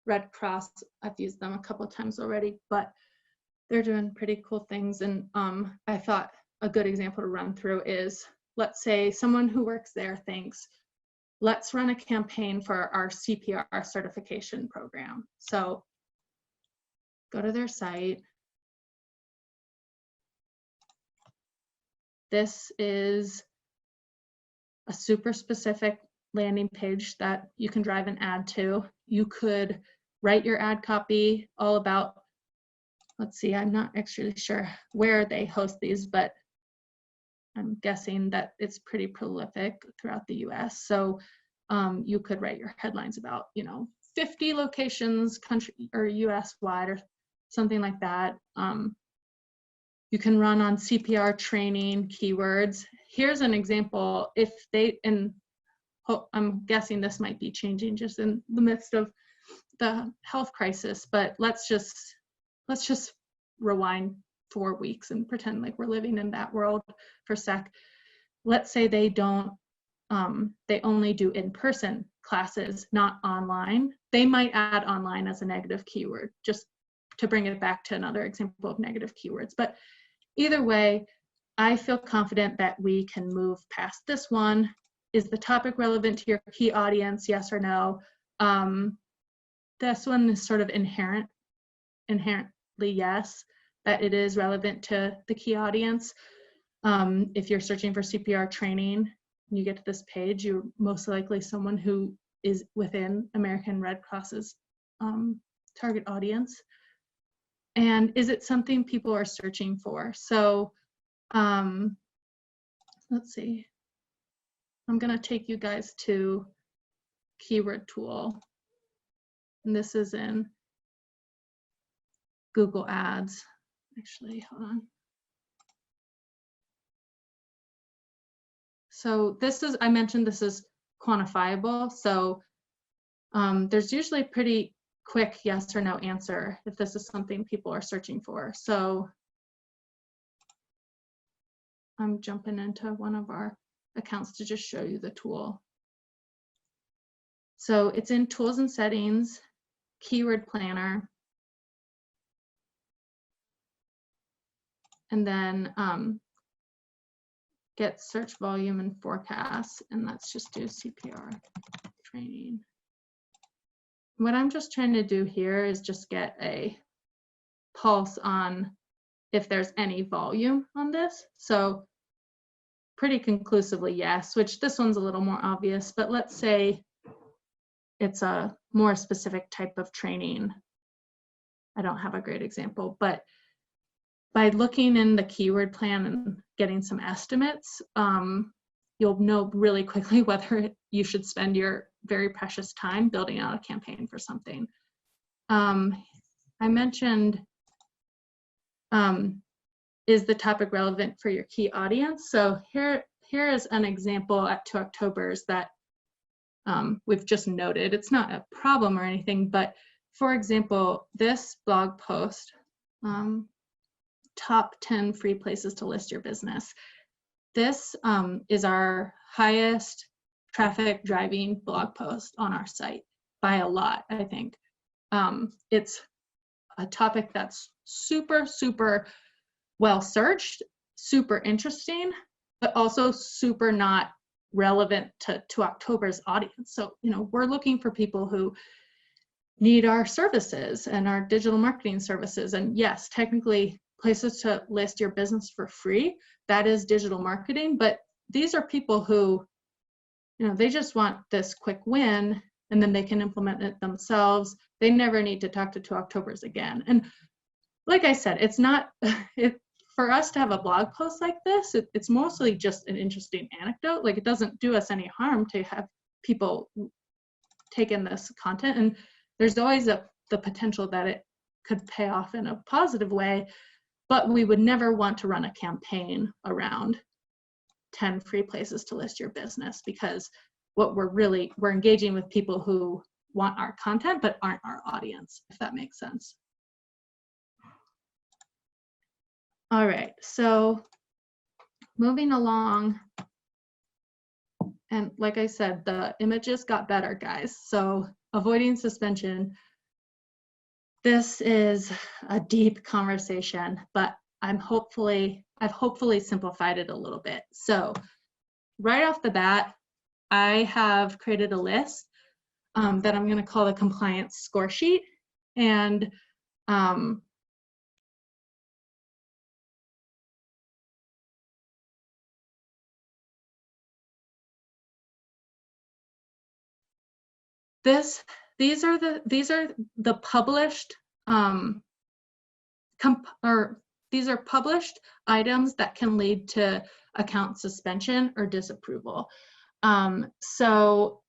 Red Cross, I've used them a couple of times already, but they're doing pretty cool things. And I thought a good example to run through is, let's say someone who works there thinks, let's run a campaign for our CPR certification program. So go to their site. This is a super specific landing page that you can drive an ad to. You could write your ad copy all about, let's see, I'm not actually sure where they host these, but I'm guessing that it's pretty prolific throughout the US. So you could write your headlines about, 50 locations, country or US wide or something like that. You can run on CPR training keywords. Here's an example. If they, and I'm guessing this might be changing just in the midst of the health crisis, but let's just rewind 4 weeks and pretend like we're living in that world for a sec. Let's say they don't, they only do in-person classes, not online. They might add online as a negative keyword, just to bring it back to another example of negative keywords. But either way, I feel confident that we can move past this one. Is the topic relevant to your key audience? Yes or no? This one is sort of inherently yes, that it is relevant to the key audience. If you're searching for CPR training, and you get to this page, you're most likely someone who is within American Red Cross's target audience. And is it something people are searching for? So let's see. I'm going to take you guys to keyword tool. And this is in Google Ads. Actually, hold on. So this is, I mentioned this is quantifiable. So there's usually a pretty quick yes or no answer if this is something people are searching for. So I'm jumping into one of our accounts to just show you the tool. So it's in tools and settings. keyword planner, and then get search volume and forecast, and let's just do CPR training. What I'm just trying to do here is just get a pulse on if there's any volume on this. So pretty conclusively, yes, which this one's a little more obvious, but let's say it's a more specific type of training. I don't have a great example, but by looking in the keyword plan and getting some estimates, you'll know really quickly whether you should spend your very precious time building out a campaign for something. I mentioned, is the topic relevant for your key audience? So here is an example at 2 Octobers that we've just noted. It's not a problem or anything, but for example, this blog post, top 10 free places to list your business. This is our highest traffic driving blog post on our site by a lot, I think. It's a topic that's super, super well searched, super interesting, but also super not relevant to October's audience. So, you know, we're looking for people who need our services and our digital marketing services. And yes, technically, places to list your business for free, that is digital marketing, but these are people who, you know, they just want this quick win and then they can implement it themselves. They never need to talk to 2 Octobers again. And like I said, it's not, for us to have a blog post like this, it's mostly just an interesting anecdote. Like, it doesn't do us any harm to have people take in this content. And there's always the potential that it could pay off in a positive way, but we would never want to run a campaign around 10 free places to list your business, because what we're engaging with people who want our content but aren't our audience, if that makes sense. All right, so moving along, and like I said, the images got better, guys. So avoiding suspension. This is a deep conversation, but I've hopefully simplified it a little bit. So right off the bat, I have created a list that I'm going to call the compliance score sheet. And these are the published these are published items that can lead to account suspension or disapproval. So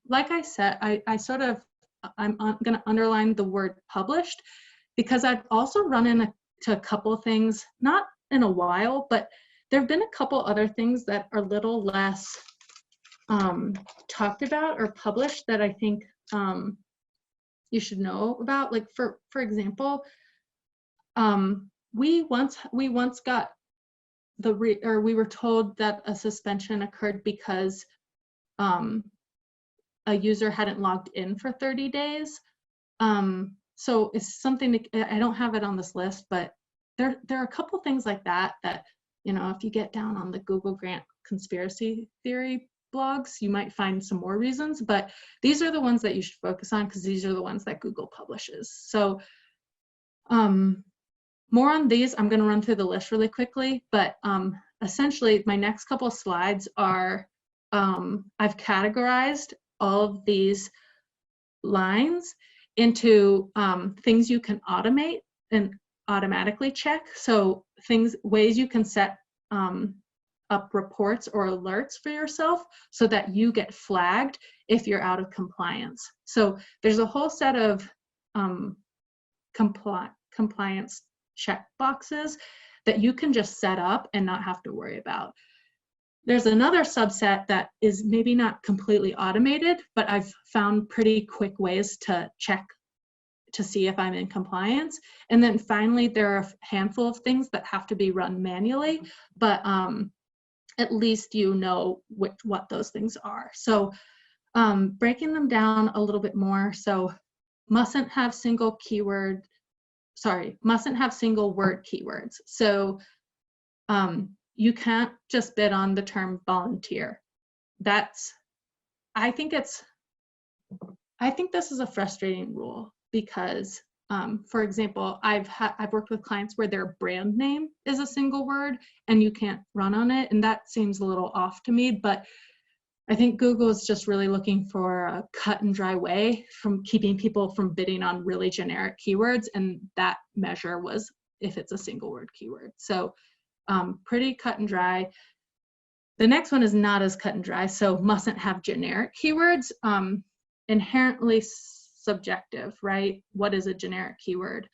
like I said, I'm going to underline the word published, because I've also run into a couple things, not in a while, but there have been a couple other things that are a little less talked about or published that I think you should know about. Like for example, we once got we were told that a suspension occurred because a user hadn't logged in for 30 days. So it's something I don't have it on this list, but there are a couple things like that, you know, if you get down on the Google Grant conspiracy theory blogs, you might find some more reasons, but these are the ones that you should focus on, because these are the ones that Google publishes. So more on these, I'm going to run through the list really quickly, but essentially my next couple of slides are, I've categorized all of these lines into things you can automate and automatically check. So ways you can set up reports or alerts for yourself so that you get flagged if you're out of compliance. So there's a whole set of compliance check boxes that you can just set up and not have to worry about. There's another subset that is maybe not completely automated, but I've found pretty quick ways to check to see if I'm in compliance. And then finally, there are a handful of things that have to be run manually, but at least you know what those things are. So breaking them down a little bit more. So mustn't have single word keywords. So you can't just bid on the term volunteer. I think this is a frustrating rule because, for example, I've worked with clients where their brand name is a single word and you can't run on it, and that seems a little off to me. But I think Google is just really looking for a cut and dry way from keeping people from bidding on really generic keywords, and that measure was if it's a single word keyword. So pretty cut and dry. The next one is not as cut and dry, so mustn't have generic keywords. Inherently subjective, right? What is a generic keyword?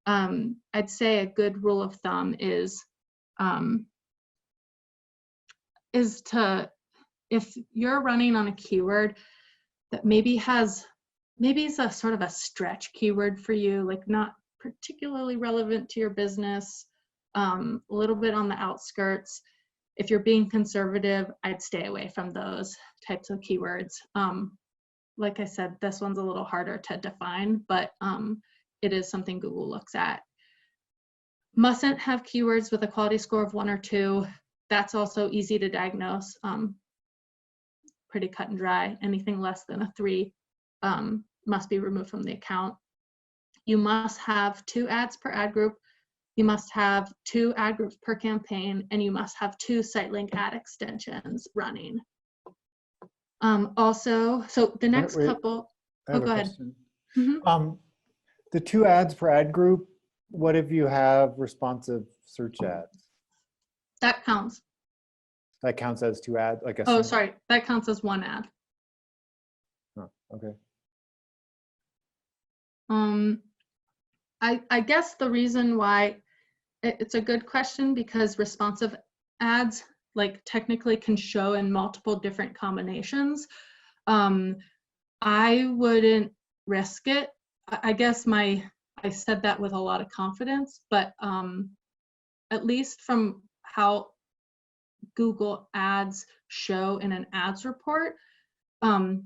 I'd say a good rule of thumb is if you're running on a keyword that maybe is a sort of a stretch keyword for you, like not particularly relevant to your business, a little bit on the outskirts. If you're being conservative, I'd stay away from those types of keywords. Like I said, this one's a little harder to define, but it is something Google looks at. Mustn't have keywords with a quality score of 1 or 2. That's also easy to diagnose. Pretty cut and dry. Anything less than a 3 must be removed from the account. You must have 2 ads per ad group. You must have 2 ad groups per campaign, and you must have 2 site link ad extensions running. Also, so the next couple. I have go a ahead. question. Mm-hmm. The 2 ads per ad group, what if you have responsive search ads? That counts. That counts as 2 ads? Like a Oh, sorry. That counts as 1 ad. Oh, okay. I guess the reason why it's a good question because responsive ads like technically can show in multiple different combinations. I wouldn't risk it. I guess I said that with a lot of confidence, but at least from how Google Ads show in an ads report, I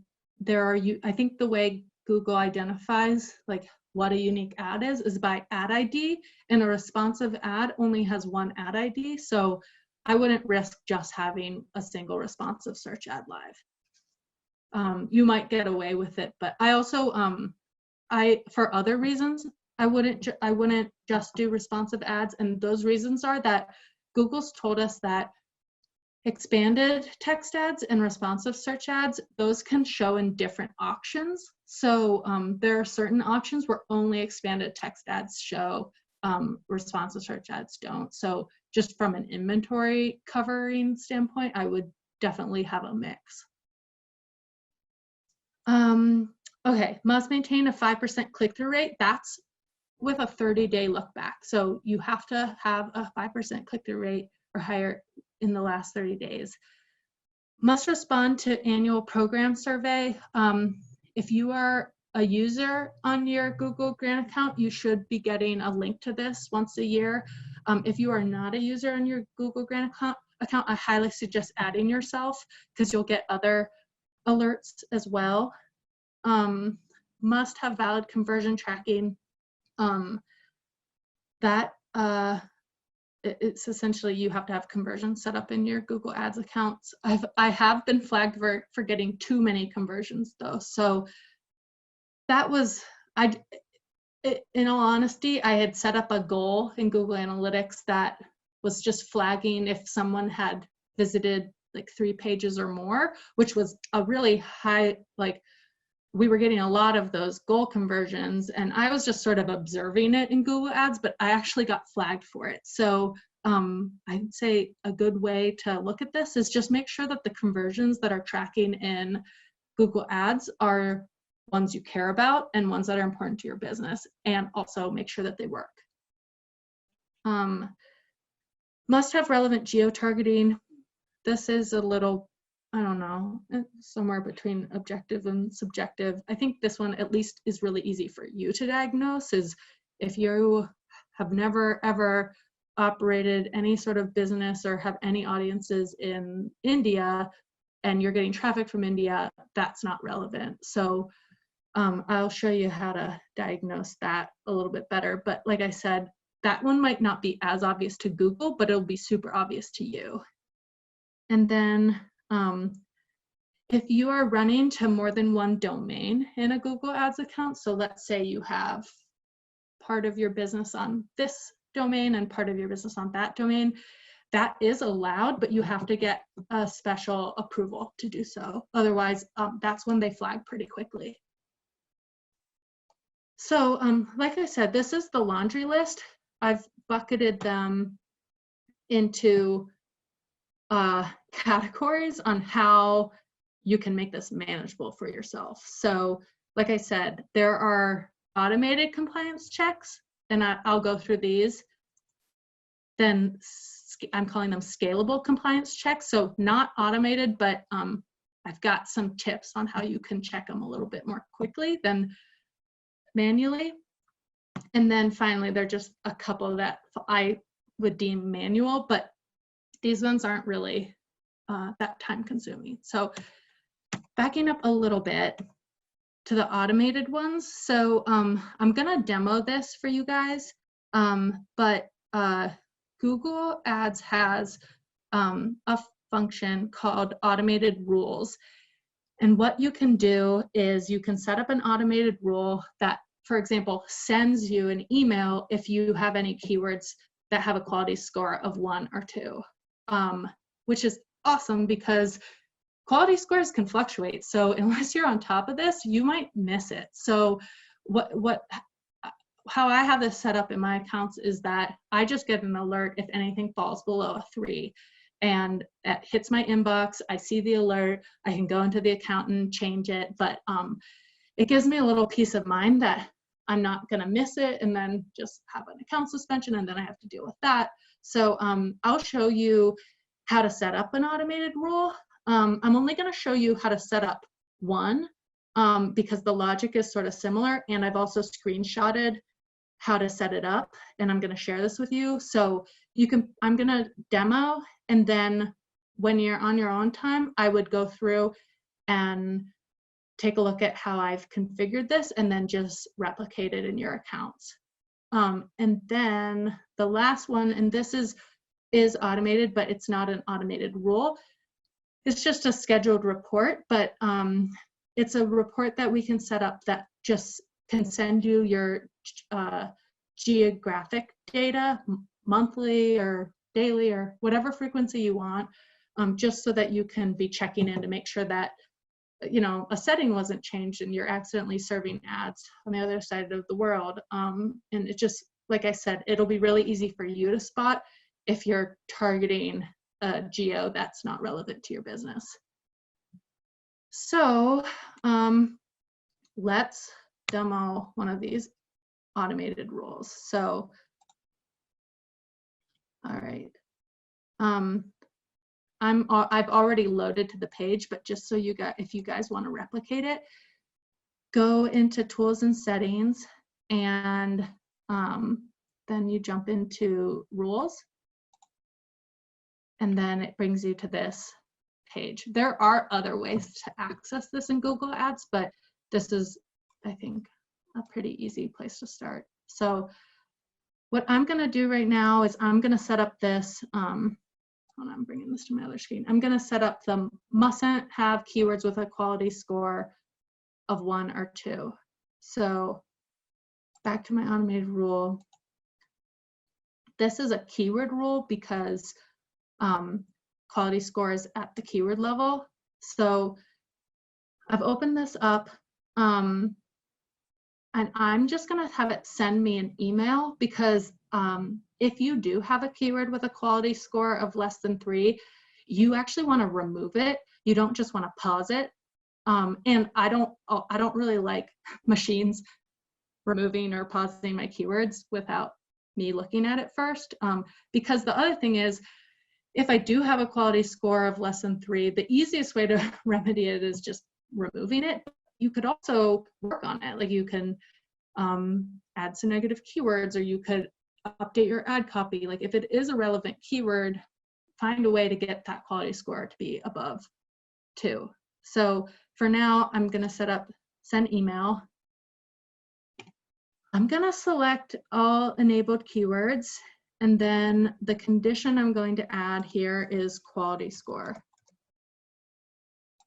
think the way Google identifies like what a unique ad is by ad ID, and a responsive ad only has 1 ad ID. So I wouldn't risk just having a single responsive search ad live. You might get away with it, but I also, for other reasons, I wouldn't just do responsive ads. And those reasons are that Google's told us that expanded text ads and responsive search ads, those can show in different auctions. So there are certain auctions where only expanded text ads show, responsive search ads don't. So just from an inventory covering standpoint, I would definitely have a mix. Okay, must maintain a 5% click-through rate. That's with a 30-day look back. So you have to have a 5% click-through rate or higher in the last 30 days. Must respond to annual program survey. If you are a user on your Google Grant account, you should be getting a link to this once a year. If you are not a user on your Google Grant account, I highly suggest adding yourself because you'll get other alerts as well. Must have valid conversion tracking. It's essentially you have to have conversions set up in your Google Ads accounts. I have been flagged for getting too many conversions though. So that was, in all honesty, I had set up a goal in Google Analytics that was just flagging if someone had visited like 3 pages or more, which was a really high, like we were getting a lot of those goal conversions, and I was just sort of observing it in Google Ads, but I actually got flagged for it. So I'd say a good way to look at this is just make sure that the conversions that are tracking in Google Ads are ones you care about and ones that are important to your business, and also make sure that they work. Must have relevant geo-targeting. This is a little, I don't know, somewhere between objective and subjective. I think this one at least is really easy for you to diagnose, is if you have never ever operated any sort of business or have any audiences in India and you're getting traffic from India, that's not relevant. So I'll show you how to diagnose that a little bit better. But like I said, that one might not be as obvious to Google, but it'll be super obvious to you. And then if you are running to more than one domain in a Google Ads account, so let's say you have part of your business on this domain and part of your business on that domain, that is allowed, but you have to get a special approval to do so. Otherwise, that's when they flag pretty quickly. So like I said, this is the laundry list. I've bucketed them into categories on how you can make this manageable for yourself. So like I said, there are automated compliance checks, and I'll go through these. Then I'm calling them scalable compliance checks. So not automated, but I've got some tips on how you can check them a little bit more quickly than manually. And then finally, there are just a couple that I would deem manual, but these ones aren't really that time consuming. So backing up a little bit to the automated ones. So I'm gonna demo this for you guys, but Google Ads has a function called automated rules. And what you can do is you can set up an automated rule that, for example, sends you an email if you have any keywords that have a quality score of 1 or 2, which is awesome because quality scores can fluctuate. So unless you're on top of this, you might miss it. So how I have this set up in my accounts is that I just get an alert if anything falls below a 3. And it hits my inbox, I see the alert, I can go into the account and change it, but it gives me a little peace of mind that I'm not gonna miss it and then just have an account suspension and then I have to deal with that. So I'll show you how to set up an automated rule. I'm only gonna show you how to set up one because the logic is sort of similar, and I've also screenshotted how to set it up, and I'm gonna share this with you. So I'm gonna demo, and then when you're on your own time, I would go through and take a look at how I've configured this and then just replicate it in your accounts. And then the last one, and this is automated, but it's not an automated rule. It's just a scheduled report, but it's a report that we can set up that just can send you your geographic data monthly or daily or whatever frequency you want, just so that you can be checking in to make sure that, you know, a setting wasn't changed and you're accidentally serving ads on the other side of the world. And it just, like I said, it'll be really easy for you to spot if you're targeting a geo that's not relevant to your business. So let's demo one of these automated rules. So, all right. I've already loaded to the page, but just so if you guys want to replicate it, go into tools and settings, and then you jump into rules, and then it brings you to this page. There are other ways to access this in Google Ads, but this is, I think, a pretty easy place to start. So what I'm going to do right now is I'm going to set up this, hold on, I'm bringing this to my other screen. I'm going to set up the mustn't have keywords with a quality score of 1 or 2. So back to my automated rule. This is a keyword rule because quality score is at the keyword level. So I've opened this up, and I'm just gonna have it send me an email because if you do have a keyword with a quality score of less than 3, you actually want to remove it. You don't just want to pause it. And I don't really like machines removing or pausing my keywords without me looking at it first. Because the other thing is, if I do have a quality score of less than 3, the easiest way to remedy it is just removing it. You could also work on it. Like you can add some negative keywords, or you could update your ad copy. Like if it is a relevant keyword, find a way to get that quality score to be above 2. So for now, I'm going to set up send email. I'm gonna select all enabled keywords, and then the condition I'm going to add here is quality score.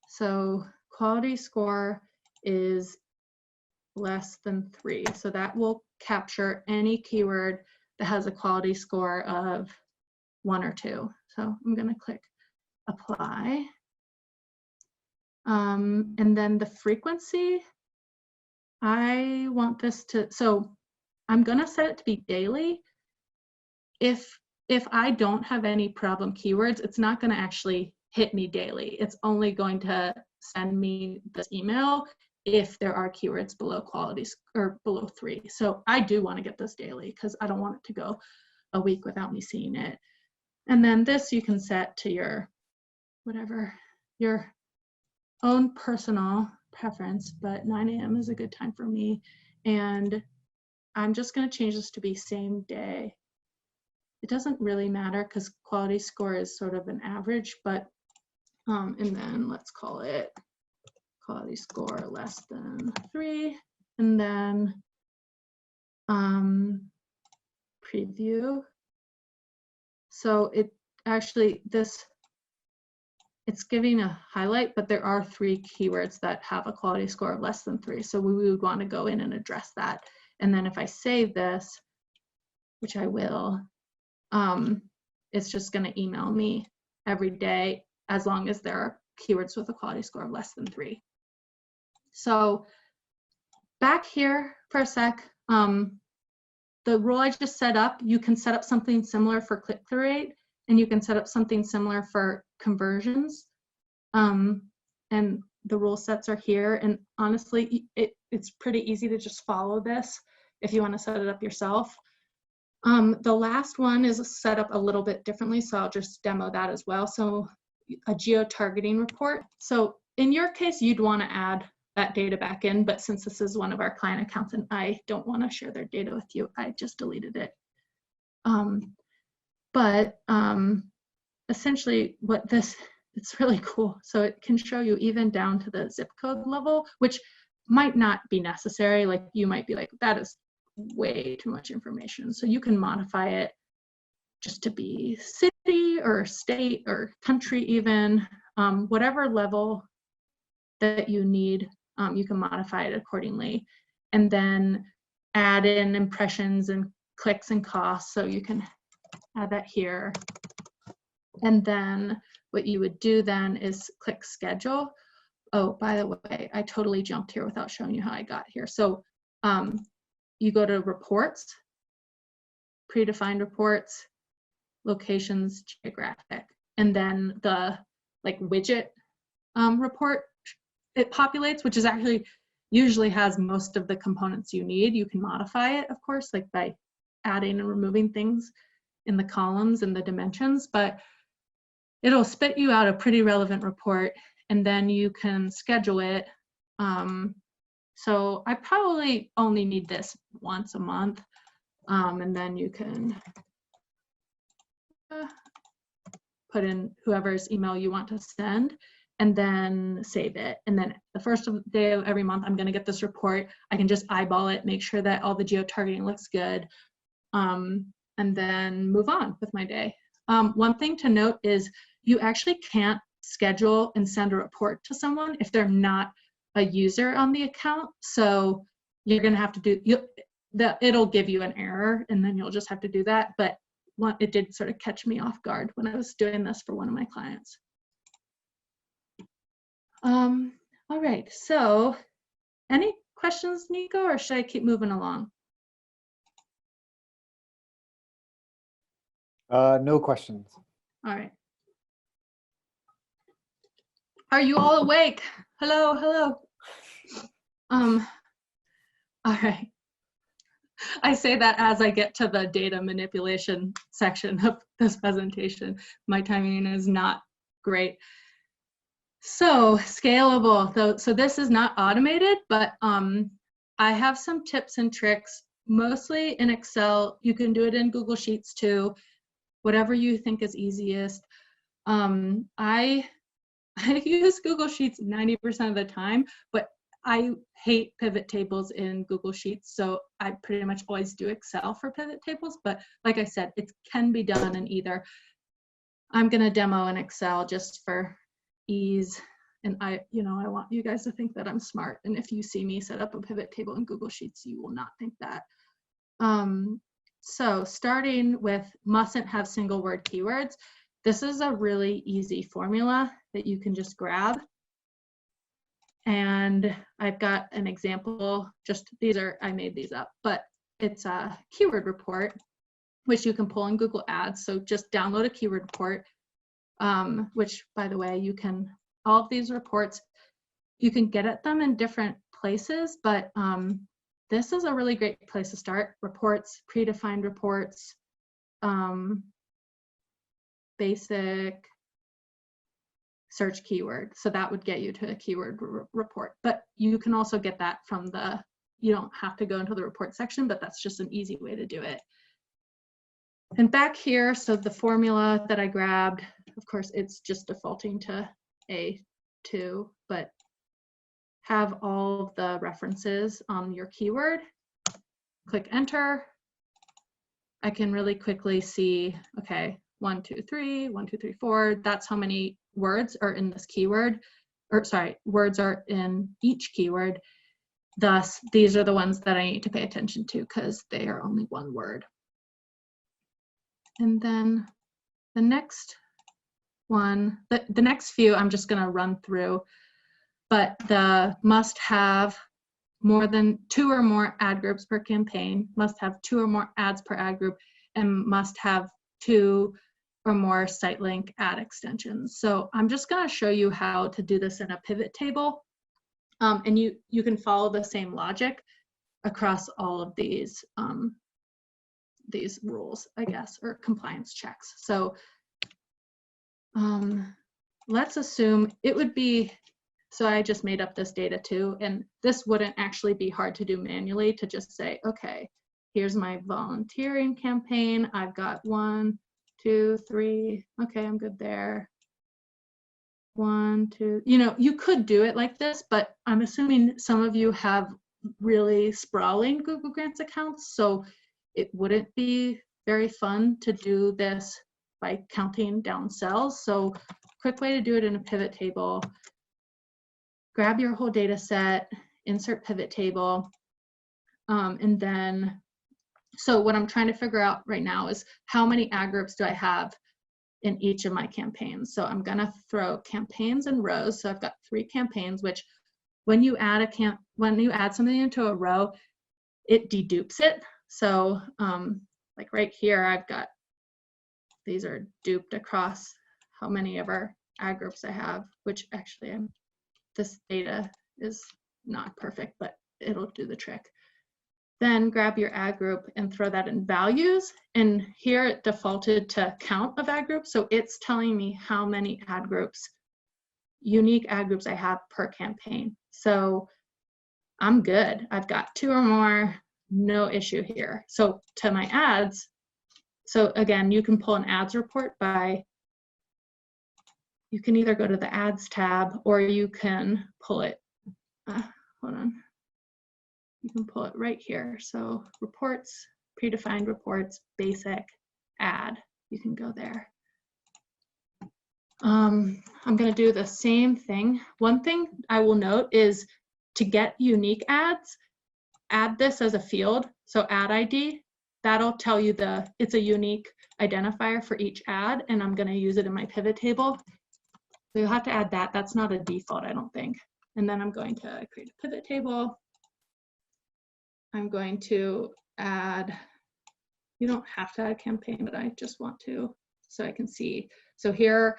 So quality score is less than 3. So that will capture any keyword that has a quality score of 1 or 2. So I'm gonna click apply. And then the frequency, I want this to, so I'm gonna set it to be daily. If I don't have any problem keywords, it's not gonna actually hit me daily. It's only going to send me this email if there are keywords below quality or below 3. So I do want to get this daily because I don't want it to go a week without me seeing it. And then this you can set to your, whatever, your own personal preference, but 9 a.m. is a good time for me. And I'm just going to change this to be same day. It doesn't really matter because quality score is sort of an average, but and then let's call it quality score less than 3, and then preview. So it actually, it's giving a highlight, but there are 3 keywords that have a quality score of less than 3. So we would want to go in and address that. And then if I save this, which I will, it's just going to email me every day as long as there are keywords with a quality score of less than 3. So back here for a sec, the rule I just set up, you can set up something similar for click-through rate, and you can set up something similar for conversions. And the rule sets are here. And honestly, it's pretty easy to just follow this if you want to set it up yourself. The last one is set up a little bit differently, so I'll just demo that as well. So a geo-targeting report. So in your case, you'd want to add that data back in, but since this is one of our client accounts and I don't want to share their data with you, I just deleted it. Essentially what this, it's really cool. So it can show you even down to the zip code level, which might not be necessary. Like you might be like, that is way too much information. So you can modify it just to be city or state or country even, whatever level that you need, you can modify it accordingly. And then add in impressions and clicks and costs. So you can add that here. And then what you would do then is click schedule. Oh, by the way, I totally jumped here without showing you how I got here. So you go to reports, predefined reports, locations, geographic, and then the like widget report, it populates, which is actually usually has most of the components you need. You can modify it, of course, like by adding and removing things in the columns and the dimensions, but it'll spit you out a pretty relevant report, and then you can schedule it. So I probably only need this once a month, and then you can put in whoever's email you want to send and then save it. And then the first day of every month, I'm going to get this report. I can just eyeball it, make sure that all the geo-targeting looks good, and then move on with my day. One thing to note is you actually can't schedule and send a report to someone if they're not a user on the account. So you're going to have to do, it'll give you an error and then you'll just have to do that. But it did sort of catch me off guard when I was doing this for one of my clients. All right, so any questions, Nico, or should I keep moving along? No questions. All right. Are you all awake? Hello, hello. All right. I say that as I get to the data manipulation section of this presentation. My timing is not great. So scalable. So this is not automated, but I have some tips and tricks, mostly in Excel. You can do it in Google Sheets too, whatever you think is easiest. I use Google Sheets 90% of the time, but I hate pivot tables in Google Sheets, so I pretty much always do Excel for pivot tables. But like I said, it can be done in either. I'm going to demo in Excel just for ease. And I want you guys to think that I'm smart. And if you see me set up a pivot table in Google Sheets, you will not think that. So starting with mustn't have single word keywords. This is a really easy formula that you can just grab. And I've got an example, I made these up, but it's a keyword report, which you can pull in Google Ads. So just download a keyword report, which by the way, all of these reports, you can get at them in different places, but this is a really great place to start. Reports, predefined reports, basic, search keyword. So that would get you to a keyword report, but you can also get that from you don't have to go into the report section, but that's just an easy way to do it. And back here, so the formula that I grabbed, of course, it's just defaulting to A2, but have all of the references on your keyword. Click enter. I can really quickly see, okay, 1, 2, 3, 1, 2, 3, 4. That's how many words are in this keyword, or sorry, words are in each keyword. Thus, these are the ones that I need to pay attention to because they are only one word. And then the next one, the next few I'm just going to run through, but the must have more than 2 or more ad groups per campaign, must have 2 or more ads per ad group, and must have 2 or more site link ad extensions. So I'm just going to show you how to do this in a pivot table. And you can follow the same logic across all of these rules, I guess, or compliance checks. So let's assume it would be, so I just made up this data too, and this wouldn't actually be hard to do manually, to just say, okay, here's my volunteering campaign. I've got 1, 2, 3. Okay, I'm good there. 1, 2, you could do it like this, but I'm assuming some of you have really sprawling Google Grants accounts, so it wouldn't be very fun to do this by counting down cells. So quick way to do it in a pivot table, grab your whole data set, insert pivot table, and then, so what I'm trying to figure out right now is how many ad groups do I have in each of my campaigns. So I'm gonna throw campaigns in rows. So I've got 3 campaigns, which when you add something into a row, it dedupes it. So like right here, I've got, these are duped across how many of our ad groups I have, which actually this data is not perfect, but it'll do the trick. Then grab your ad group and throw that in values. And here it defaulted to count of ad groups. So it's telling me how many ad groups, unique ad groups I have per campaign. So I'm good. I've got 2 or more, no issue here. So to my ads, so again, you can pull an ads report by, you can either go to the ads tab or you can pull it, hold on. You can pull it right here. So reports, predefined reports, basic, ad, you can go there. I'm gonna do the same thing. One thing I will note is to get unique ads, add this as a field. So ad ID, that'll tell you it's a unique identifier for each ad, and I'm gonna use it in my pivot table. So you'll have to add that. That's not a default, I don't think. And then I'm going to create a pivot table. I'm going to add, you don't have to add a campaign, but I just want to, so I can see. So here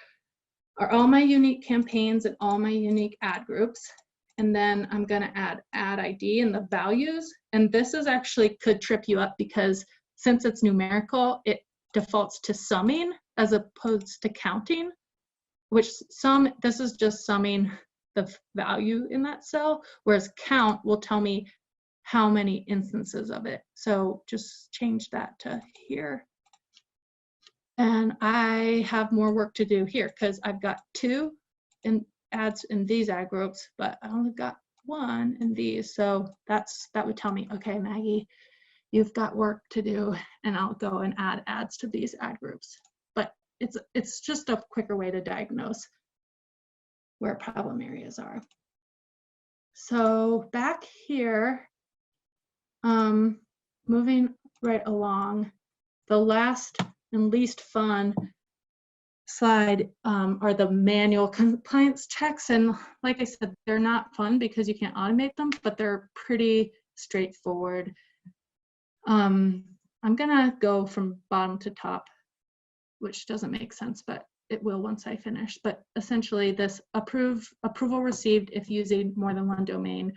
are all my unique campaigns and all my unique ad groups. And then I'm gonna add ad ID and the values. And this is actually could trip you up because since it's numerical, it defaults to summing as opposed to counting, which this is just summing the value in that cell, whereas count will tell me how many instances of it. So just change that to here. And I have more work to do here because I've got 2 ads in these ad groups, but I only got one in these. So that would tell me, okay, Maggie, you've got work to do, and I'll go and add ads to these ad groups. But it's just a quicker way to diagnose where problem areas are. So back here, moving right along, the last and least fun slide are the manual compliance checks. And like I said, they're not fun because you can't automate them, but they're pretty straightforward. I'm gonna go from bottom to top, which doesn't make sense, but it will once I finish. But essentially this approval received if using more than one domain.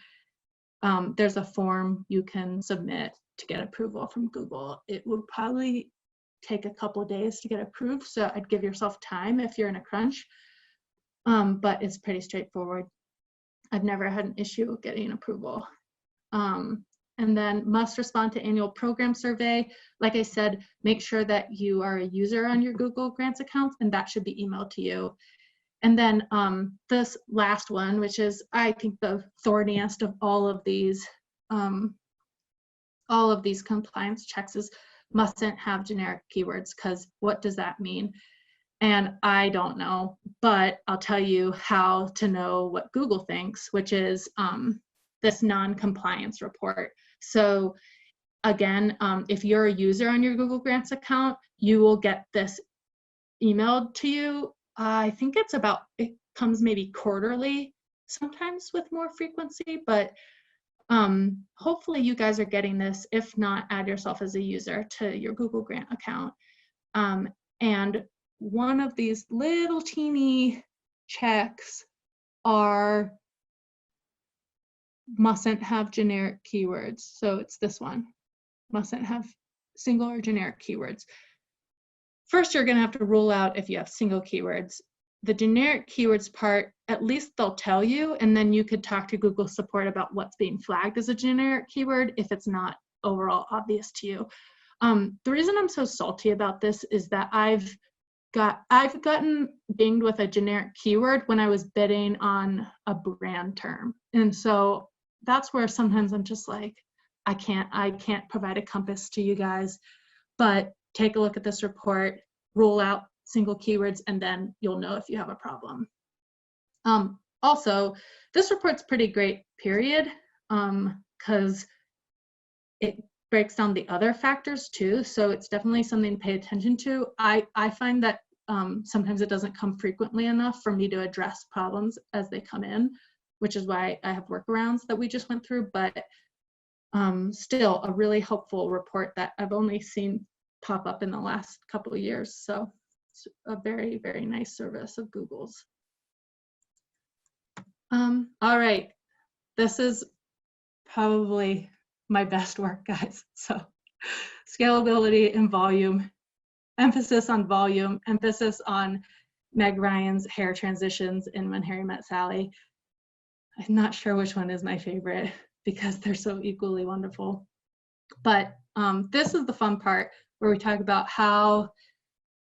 There's a form you can submit to get approval from Google. It would probably take a couple of days to get approved, so I'd give yourself time if you're in a crunch, but it's pretty straightforward. I've never had an issue getting approval. And then must respond to annual program survey. Like I said, make sure that you are a user on your Google Grants account, and that should be emailed to you. And then this last one, which is, I think, the thorniest of all of these compliance checks, is mustn't have generic keywords, because what does that mean? And I don't know, but I'll tell you how to know what Google thinks, which is this non-compliance report. So again, if you're a user on your Google Grants account, you will get this emailed to you. I think it comes maybe quarterly, sometimes with more frequency, but hopefully you guys are getting this. If not, add yourself as a user to your Google Grant account. And one of these little teeny checks are mustn't have generic keywords. So it's this one, mustn't have single or generic keywords. First, you're going to have to rule out if you have single keywords. The generic keywords part, at least they'll tell you, and then you could talk to Google support about what's being flagged as a generic keyword if it's not overall obvious to you. The reason I'm so salty about this is that I've gotten dinged with a generic keyword when I was bidding on a brand term. And so that's where sometimes I'm just like, I can't provide a compass to you guys, but take a look at this report, rule out single keywords, and then you'll know if you have a problem. Also, this report's pretty great, period, because it breaks down the other factors too. So it's definitely something to pay attention to. I find that sometimes it doesn't come frequently enough for me to address problems as they come in, which is why I have workarounds that we just went through, but still a really helpful report that I've only seen pop up in the last couple of years. So it's a very, very nice service of Google's. All right, this is probably my best work, guys. So scalability and volume, emphasis on volume, emphasis on Meg Ryan's hair transitions in When Harry Met Sally. I'm not sure which one is my favorite because they're so equally wonderful. But this is the fun part where we talk about how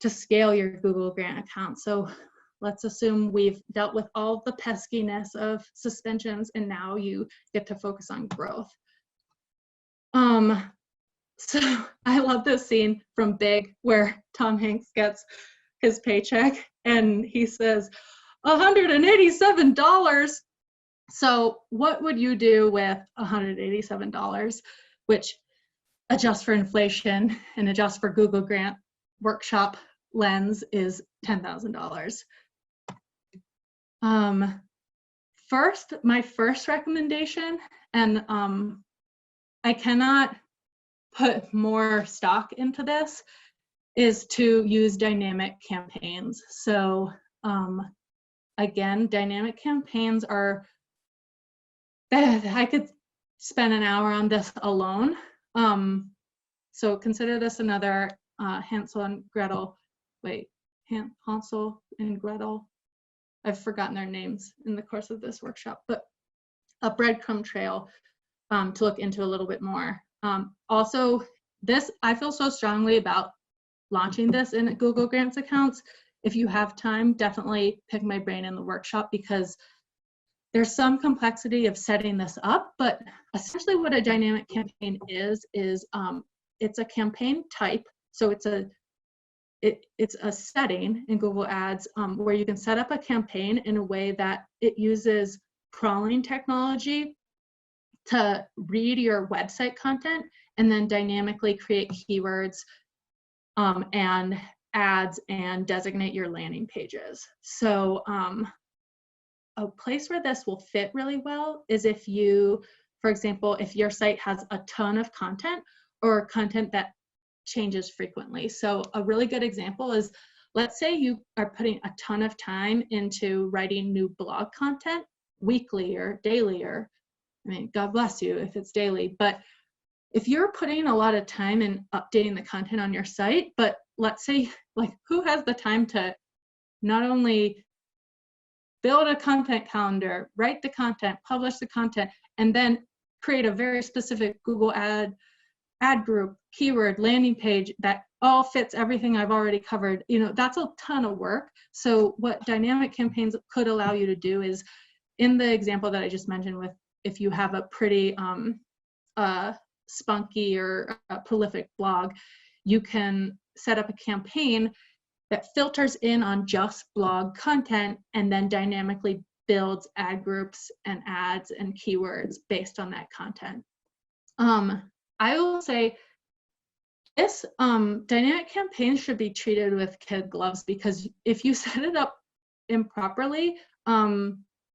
to scale your Google Grant account. So let's assume we've dealt with all the peskiness of suspensions and now you get to focus on growth. So I love this scene from Big where Tom Hanks gets his paycheck and he says, $187. So what would you do with $187, which adjust for inflation and adjust for Google Grant Workshop lens is $10,000. My first recommendation, and I cannot put more stock into this, is to use dynamic campaigns. So again, dynamic campaigns are, I could spend an hour on this alone. So consider this another Hansel and Gretel, Hansel and Gretel, I've forgotten their names in the course of this workshop, but a breadcrumb trail to look into a little bit more. Also, this, I feel so strongly about launching this in Google Grants accounts. If you have time, definitely pick my brain in the workshop because There's some complexity of setting this up, but essentially what a dynamic campaign is it's a campaign type. So it's a setting in Google Ads where you can set up a campaign in a way that it uses crawling technology to read your website content and then dynamically create keywords and ads and designate your landing pages. So a place where this will fit really well is if you, for example, if your site has a ton of content or content that changes frequently. So a really good example is, let's say you are putting a ton of time into writing new blog content weekly or daily, or I mean, God bless you if it's daily, but if you're putting a lot of time in updating the content on your site, but let's say, like, who has the time to not only build a content calendar, write the content, publish the content, and then create a very specific Google ad group, keyword, landing page that all fits everything I've already covered? You know, that's a ton of work. So what dynamic campaigns could allow you to do is, in the example that I just mentioned with, if you have a pretty spunky or prolific blog, you can set up a campaign that filters in on just blog content and then dynamically builds ad groups and ads and keywords based on that content. I will say this dynamic campaign should be treated with kid gloves, because if you set it up improperly,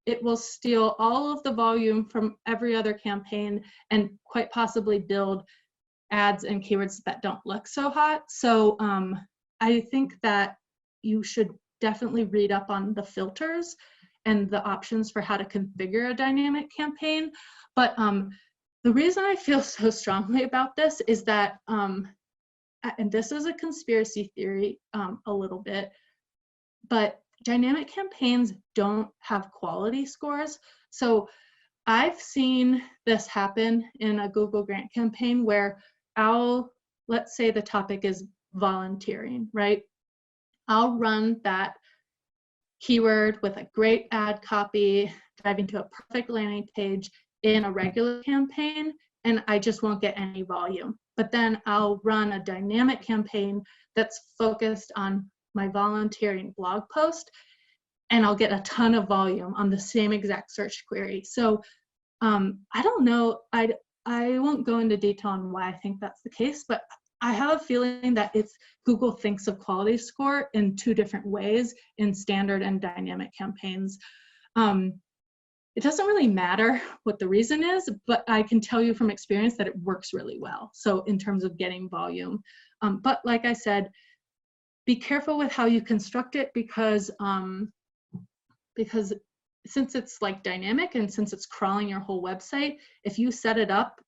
it will steal all of the volume from every other campaign and quite possibly build ads and keywords that don't look so hot. So I think that you should definitely read up on the filters and the options for how to configure a dynamic campaign. But the reason I feel so strongly about this is that, and this is a conspiracy theory a little bit, but dynamic campaigns don't have quality scores. So I've seen this happen in a Google Grant campaign where let's say the topic is volunteering, right? I'll run that keyword with a great ad copy, driving to a perfect landing page in a regular campaign, and I just won't get any volume. But then I'll run a dynamic campaign that's focused on my volunteering blog post, and I'll get a ton of volume on the same exact search query. So I don't know, I won't go into detail on why I think that's the case, but I have a feeling that Google thinks of quality score in two different ways in standard and dynamic campaigns. It doesn't really matter what the reason is, but I can tell you from experience that it works really well. So in terms of getting volume, but like I said, be careful with how you construct it, because since it's like dynamic and since it's crawling your whole website, if you set it up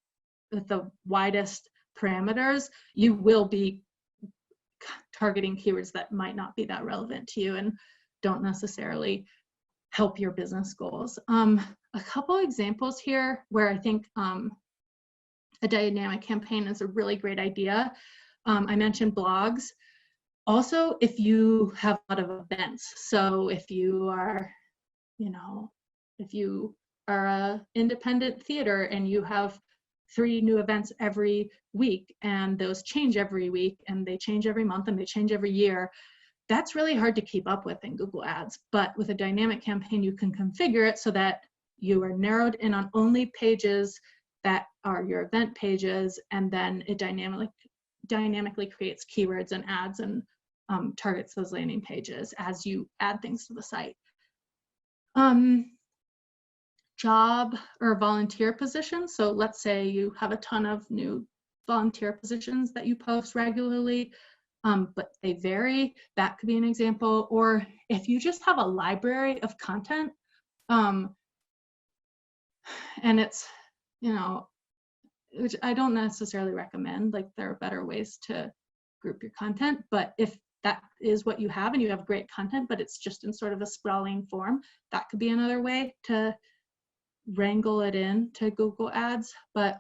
with the widest parameters, you will be targeting keywords that might not be that relevant to you and don't necessarily help your business goals. A couple examples here where I think a dynamic campaign is a really great idea. I mentioned blogs. Also, if you have a lot of events, so if you are, if you are an independent theater and you have 3 new events every week, and those change every week, and they change every month, and they change every year, that's really hard to keep up with in Google Ads. But with a dynamic campaign, you can configure it so that you are narrowed in on only pages that are your event pages, and then it dynamically creates keywords and ads and targets those landing pages as you add things to the site. Job or volunteer positions. So let's say you have a ton of new volunteer positions that you post regularly, but they vary. That could be an example. Or if you just have a library of content, and it's, which I don't necessarily recommend, like there are better ways to group your content, but if that is what you have and you have great content, but it's just in sort of a sprawling form, that could be another way to wrangle it in to Google Ads. But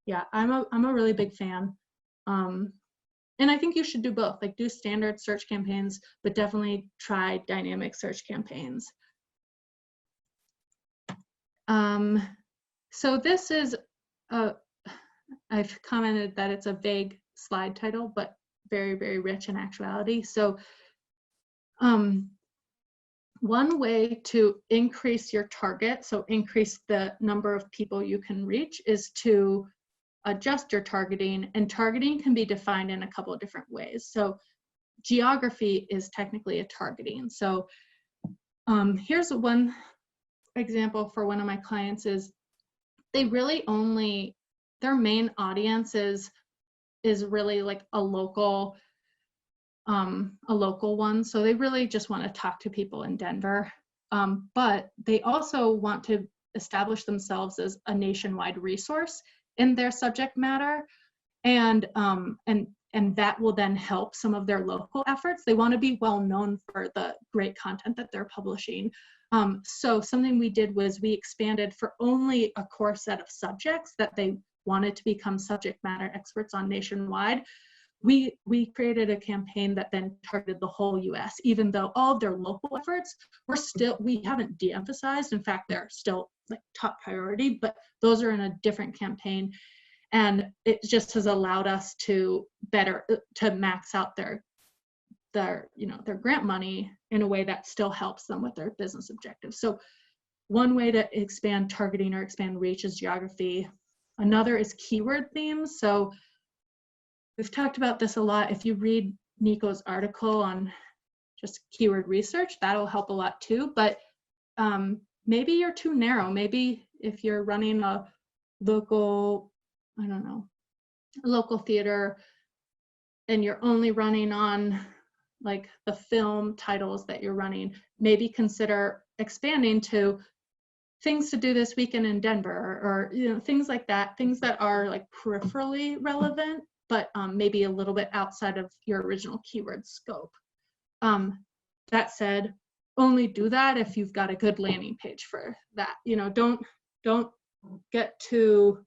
yeah, I'm a really big fan. And I think you should do both, like do standard search campaigns, but definitely try dynamic search campaigns. So this is, I've commented that it's a vague slide title, but very, very rich in actuality. So one way to increase your target, so increase the number of people you can reach, is to adjust your targeting. And targeting can be defined in a couple of different ways. So geography is technically a targeting. So here's one example for one of my clients is they really only, their main audience is really like a local one. So they really just want to talk to people in Denver. But they also want to establish themselves as a nationwide resource in their subject matter. And that will then help some of their local efforts. They want to be well known for the great content that they're publishing. So something we did was we expanded for only a core set of subjects that they wanted to become subject matter experts on nationwide. We created a campaign that then targeted the whole US, even though all of their local efforts we haven't de-emphasized. In fact, they're still like top priority, but those are in a different campaign. And it just has allowed us to max out their grant money in a way that still helps them with their business objectives. So one way to expand targeting or expand reach is geography. Another is keyword themes. So we've talked about this a lot. If you read Nico's article on just keyword research, that'll help a lot too. But maybe you're too narrow. Maybe if you're running a local, I don't know, local theater, and you're only running on like the film titles that you're running, maybe consider expanding to things to do this weekend in Denver, or things like that, things that are like peripherally relevant, but maybe a little bit outside of your original keyword scope. That said, only do that if you've got a good landing page for that. Don't get too,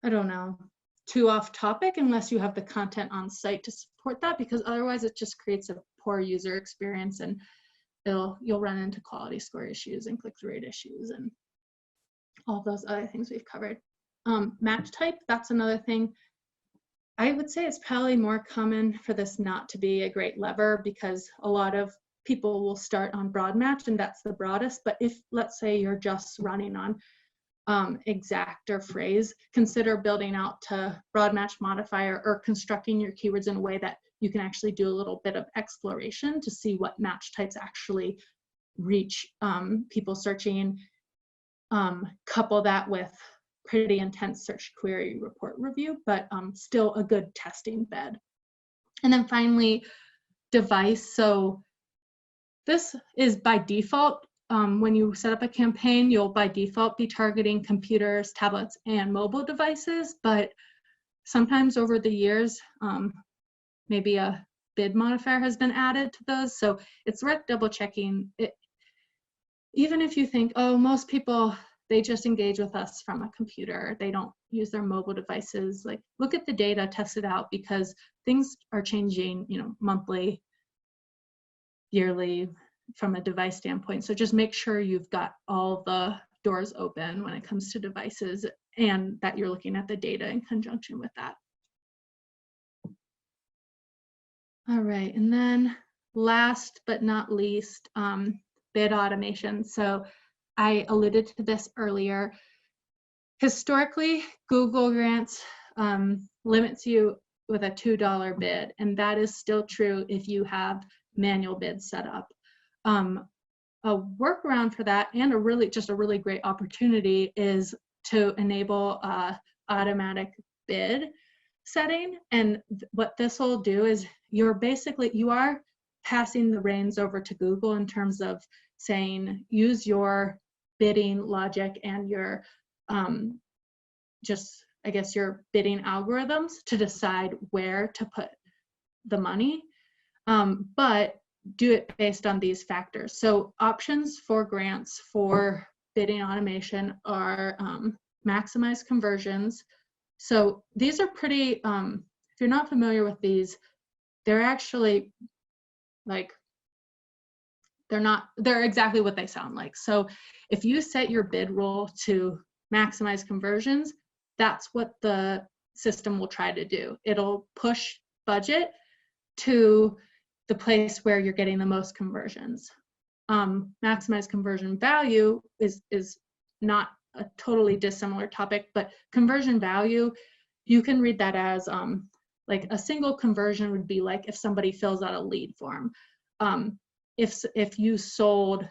I don't know, too off topic unless you have the content on site to support that, because otherwise it just creates a poor user experience, and you'll run into quality score issues and click-through rate issues and all those other things we've covered. Match type, that's another thing. I would say it's probably more common for this not to be a great lever, because a lot of people will start on broad match and that's the broadest. But if, let's say, you're just running on exact or phrase, consider building out to broad match modifier, or constructing your keywords in a way that you can actually do a little bit of exploration to see what match types actually reach people searching. Couple that with pretty intense search query report review, but still a good testing bed. And then finally, device. So this is by default. When you set up a campaign, you'll by default be targeting computers, tablets, and mobile devices, but sometimes over the years, maybe a bid modifier has been added to those. So it's worth double checking it. Even if you think, oh, most people, they just engage with us from a computer, they don't use their mobile devices, like look at the data, test it out, because things are changing, monthly, yearly, from a device standpoint. So just make sure you've got all the doors open when it comes to devices, and that you're looking at the data in conjunction with that. All right, and then last but not least, bid automation. So I alluded to this earlier. Historically, Google Grants limits you with a $2 bid, and that is still true if you have manual bids set up. A workaround for that, and a really great opportunity, is to enable automatic bid setting. And what this will do is you are passing the reins over to Google in terms of saying, use your bidding logic and your your bidding algorithms to decide where to put the money, but do it based on these factors. So options for grants for bidding automation are maximize conversions. So these are pretty, if you're not familiar with these, they're actually like, they're exactly what they sound like. So if you set your bid rule to maximize conversions, that's what the system will try to do. It'll push budget to the place where you're getting the most conversions. Maximize conversion value is not a totally dissimilar topic, but conversion value, you can read that as like a single conversion would be like if somebody fills out a lead form. If you sold,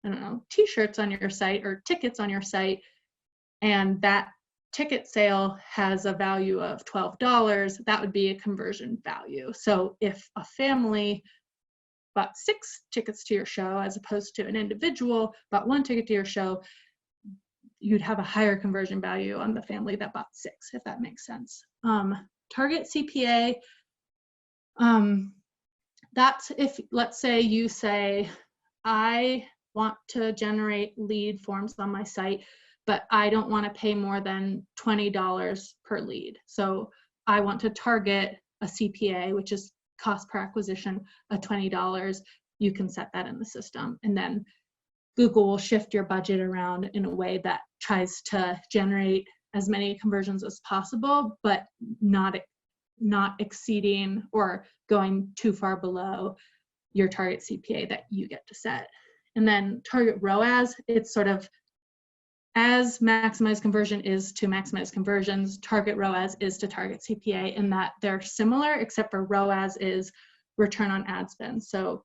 I don't know, t-shirts on your site or tickets on your site, and that ticket sale has a value of $12, that would be a conversion value. So if a family bought 6 tickets to your show as opposed to an individual bought 1 ticket to your show, you'd have a higher conversion value on the family that bought 6, if that makes sense. Target CPA, that's if, let's say you say, I want to generate lead forms on my site, but I don't want to pay more than $20 per lead. So I want to target a CPA, which is cost per acquisition, of $20. You can set that in the system. And then Google will shift your budget around in a way that tries to generate as many conversions as possible, but not exceeding or going too far below your target CPA that you get to set. And then target ROAS, it's sort of as maximize conversion is to maximize conversions, target ROAS is to target CPA, in that they're similar, except for ROAS is return on ad spend. So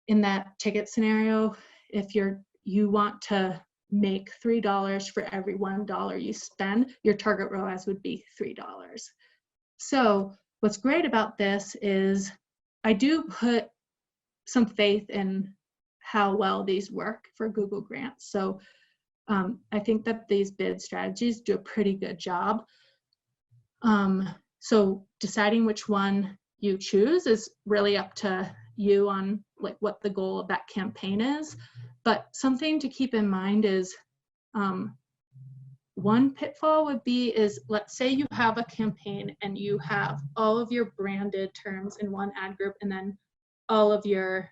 in that ticket scenario, if you want to make $3 for every $1 you spend, your target ROAS would be $3. So what's great about this is I do put some faith in how well these work for Google Grants. So I think that these bid strategies do a pretty good job. So deciding which one you choose is really up to you on like what the goal of that campaign is. But something to keep in mind is one pitfall would be is, let's say you have a campaign and you have all of your branded terms in one ad group and then all of your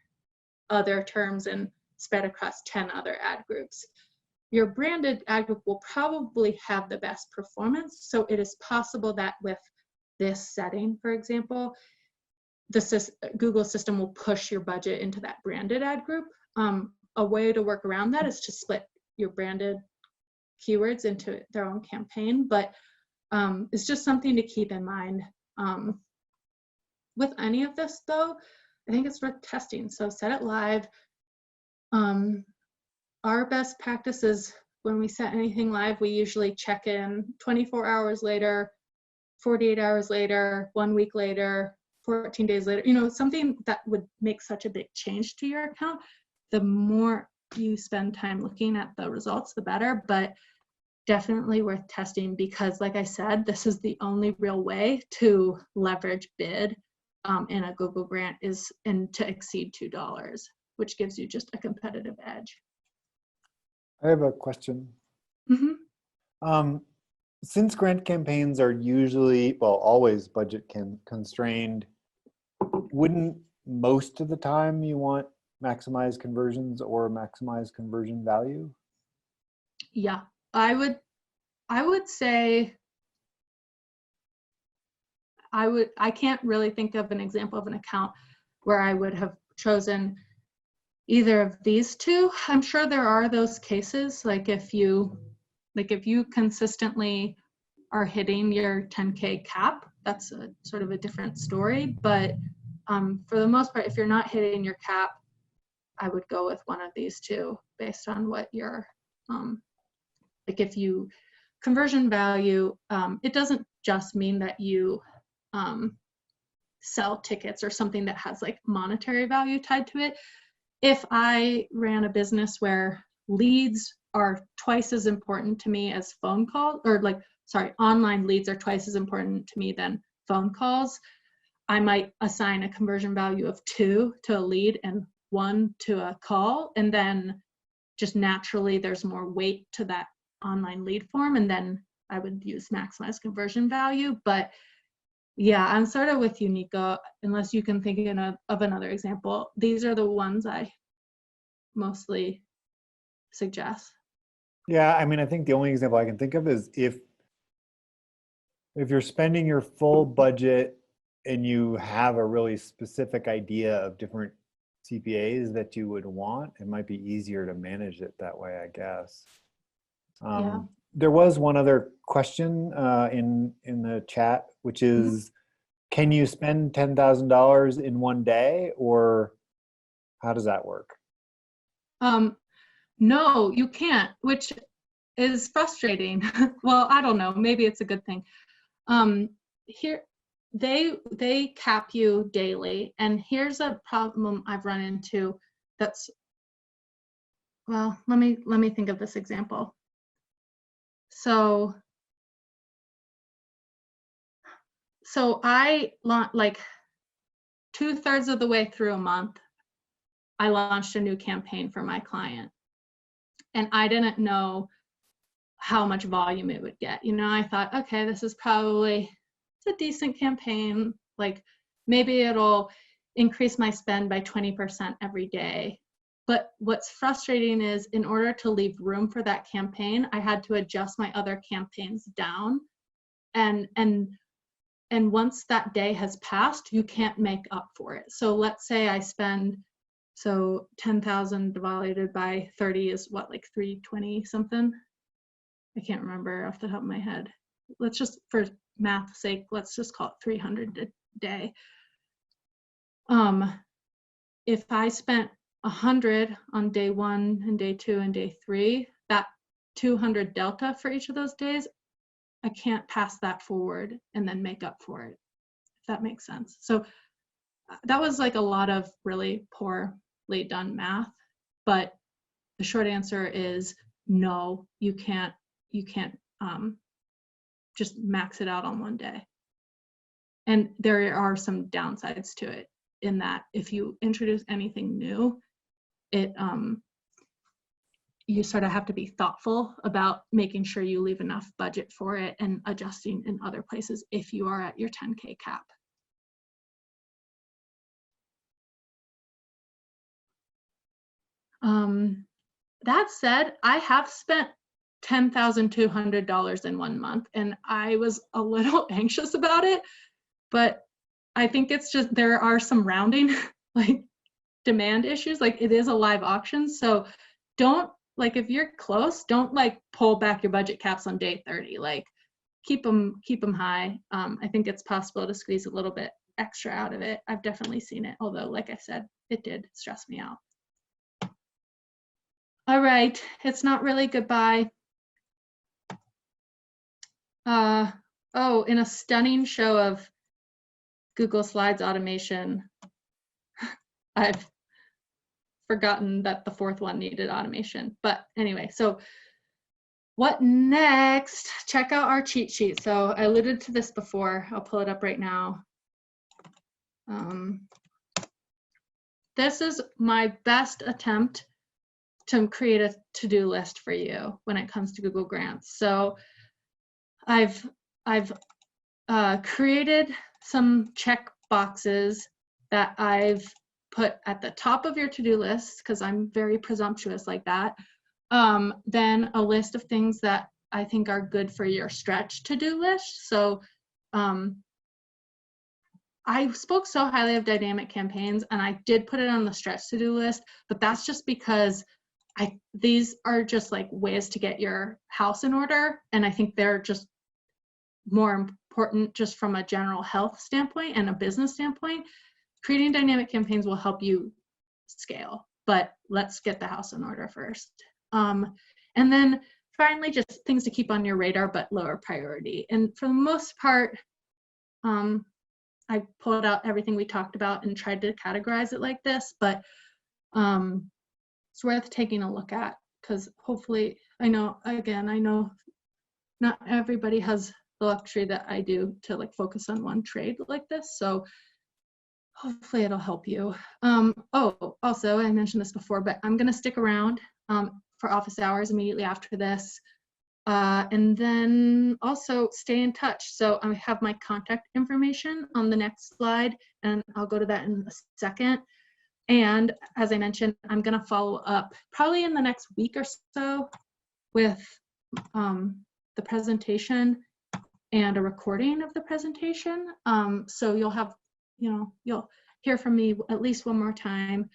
other terms and spread across 10 other ad groups. Your branded ad group will probably have the best performance. So it is possible that with this setting, for example, the Google system will push your budget into that branded ad group. A way to work around that is to split your branded keywords into their own campaign, but it's just something to keep in mind. With any of this though, I think it's worth testing. So set it live. Our best practice is when we set anything live, we usually check in 24 hours later, 48 hours later, 1 week later, 14 days later, you know, something that would make such a big change to your account. The more you spend time looking at the results, the better, but definitely worth testing because, like I said, this is the only real way to leverage bid in a Google grant and to exceed $2, which gives you just a competitive edge. I have a question. Mm-hmm. Since grant campaigns are usually, well, always budget constrained, wouldn't most of the time you want maximize conversions or maximize conversion value? Yeah, I would say I can't really think of an example of an account where I would have chosen either of these two. I'm sure there are those cases, like if you consistently are hitting your 10K cap, that's a sort of a different story. But for the most part, if you're not hitting your cap, I would go with one of these two based on what your like if you conversion value, it doesn't just mean that you sell tickets or something that has like monetary value tied to it. If I ran a business where leads are twice as important to me as phone calls, or online leads are twice as important to me than phone calls, I might assign a conversion value of 2 to a lead and 1 to a call, and then just naturally there's more weight to that online lead form, and then I would use maximize conversion value. But yeah, I'm sort of with you, Nico, unless you can think of another example. These are the ones I mostly suggest. Yeah, I mean, I think the only example I can think of is if you're spending your full budget and you have a really specific idea of different CPAs that you would want, it might be easier to manage it that way, I guess. Yeah. There was one other question in the chat, which is, can you spend $10,000 in one day, or how does that work? No, you can't, which is frustrating. Well, I don't know, maybe it's a good thing. Here, they cap you daily, and here's a problem I've run into that's, well, let me think of this example. So I like 2/3 of the way through a month, I launched a new campaign for my client, and I didn't know how much volume it would get. You know, I thought, okay, this is probably, it's a decent campaign. Like maybe it'll increase my spend by 20% every day. But what's frustrating is in order to leave room for that campaign, I had to adjust my other campaigns down. And once that day has passed, you can't make up for it. So let's say I spend, so 10,000 divided by 30 is what, like 320 something? I can't remember off the top of my head. Let's just, for math's sake, let's just call it 300 a day. If I spent 100 on day 1 and day 2 and day 3, that 200 delta for each of those days, I can't pass that forward and then make up for it, if that makes sense. So that was like a lot of really poorly done math, but the short answer is no, you can't just max it out on one day. And there are some downsides to it in that if you introduce anything new, it you sort of have to be thoughtful about making sure you leave enough budget for it and adjusting in other places if you are at your 10K cap. That said, I have spent $10,200 in 1 month, and I was a little anxious about it, but I think it's just, there are some rounding like demand issues. Like it is a live auction, so don't, like if you're close, don't like pull back your budget caps on day 30. Like keep them high. I think it's possible to squeeze a little bit extra out of it. I've definitely seen it, although like I said, it did stress me out. All right, it's not really goodbye. Oh, in a stunning show of Google Slides automation, I've forgotten that the 4th one needed automation. But anyway, so what next? Check out our cheat sheet. So I alluded to this before. I'll pull it up right now. This is my best attempt to create a to-do list for you when it comes to Google Grants. So I've created some check boxes that I've put at the top of your to-do list because I'm very presumptuous like that. Then a list of things that I think are good for your stretch to-do list. So I spoke so highly of dynamic campaigns, and I did put it on the stretch to-do list, but that's just because these are just like ways to get your house in order, and I think they're just more important just from a general health standpoint and a business standpoint. Creating dynamic campaigns will help you scale, but let's get the house in order first. And then finally, just things to keep on your radar, but lower priority. And for the most part, I pulled out everything we talked about and tried to categorize it like this, but it's worth taking a look at because hopefully, I know not everybody has the luxury that I do to like focus on one trade like this. So hopefully it'll help you. Oh, also, I mentioned this before, but I'm going to stick around for office hours immediately after this. And then also stay in touch. So I have my contact information on the next slide, and I'll go to that in a second. And as I mentioned, I'm going to follow up probably in the next week or so with the presentation and a recording of the presentation. So you'll have, you'll hear from me at least one more time.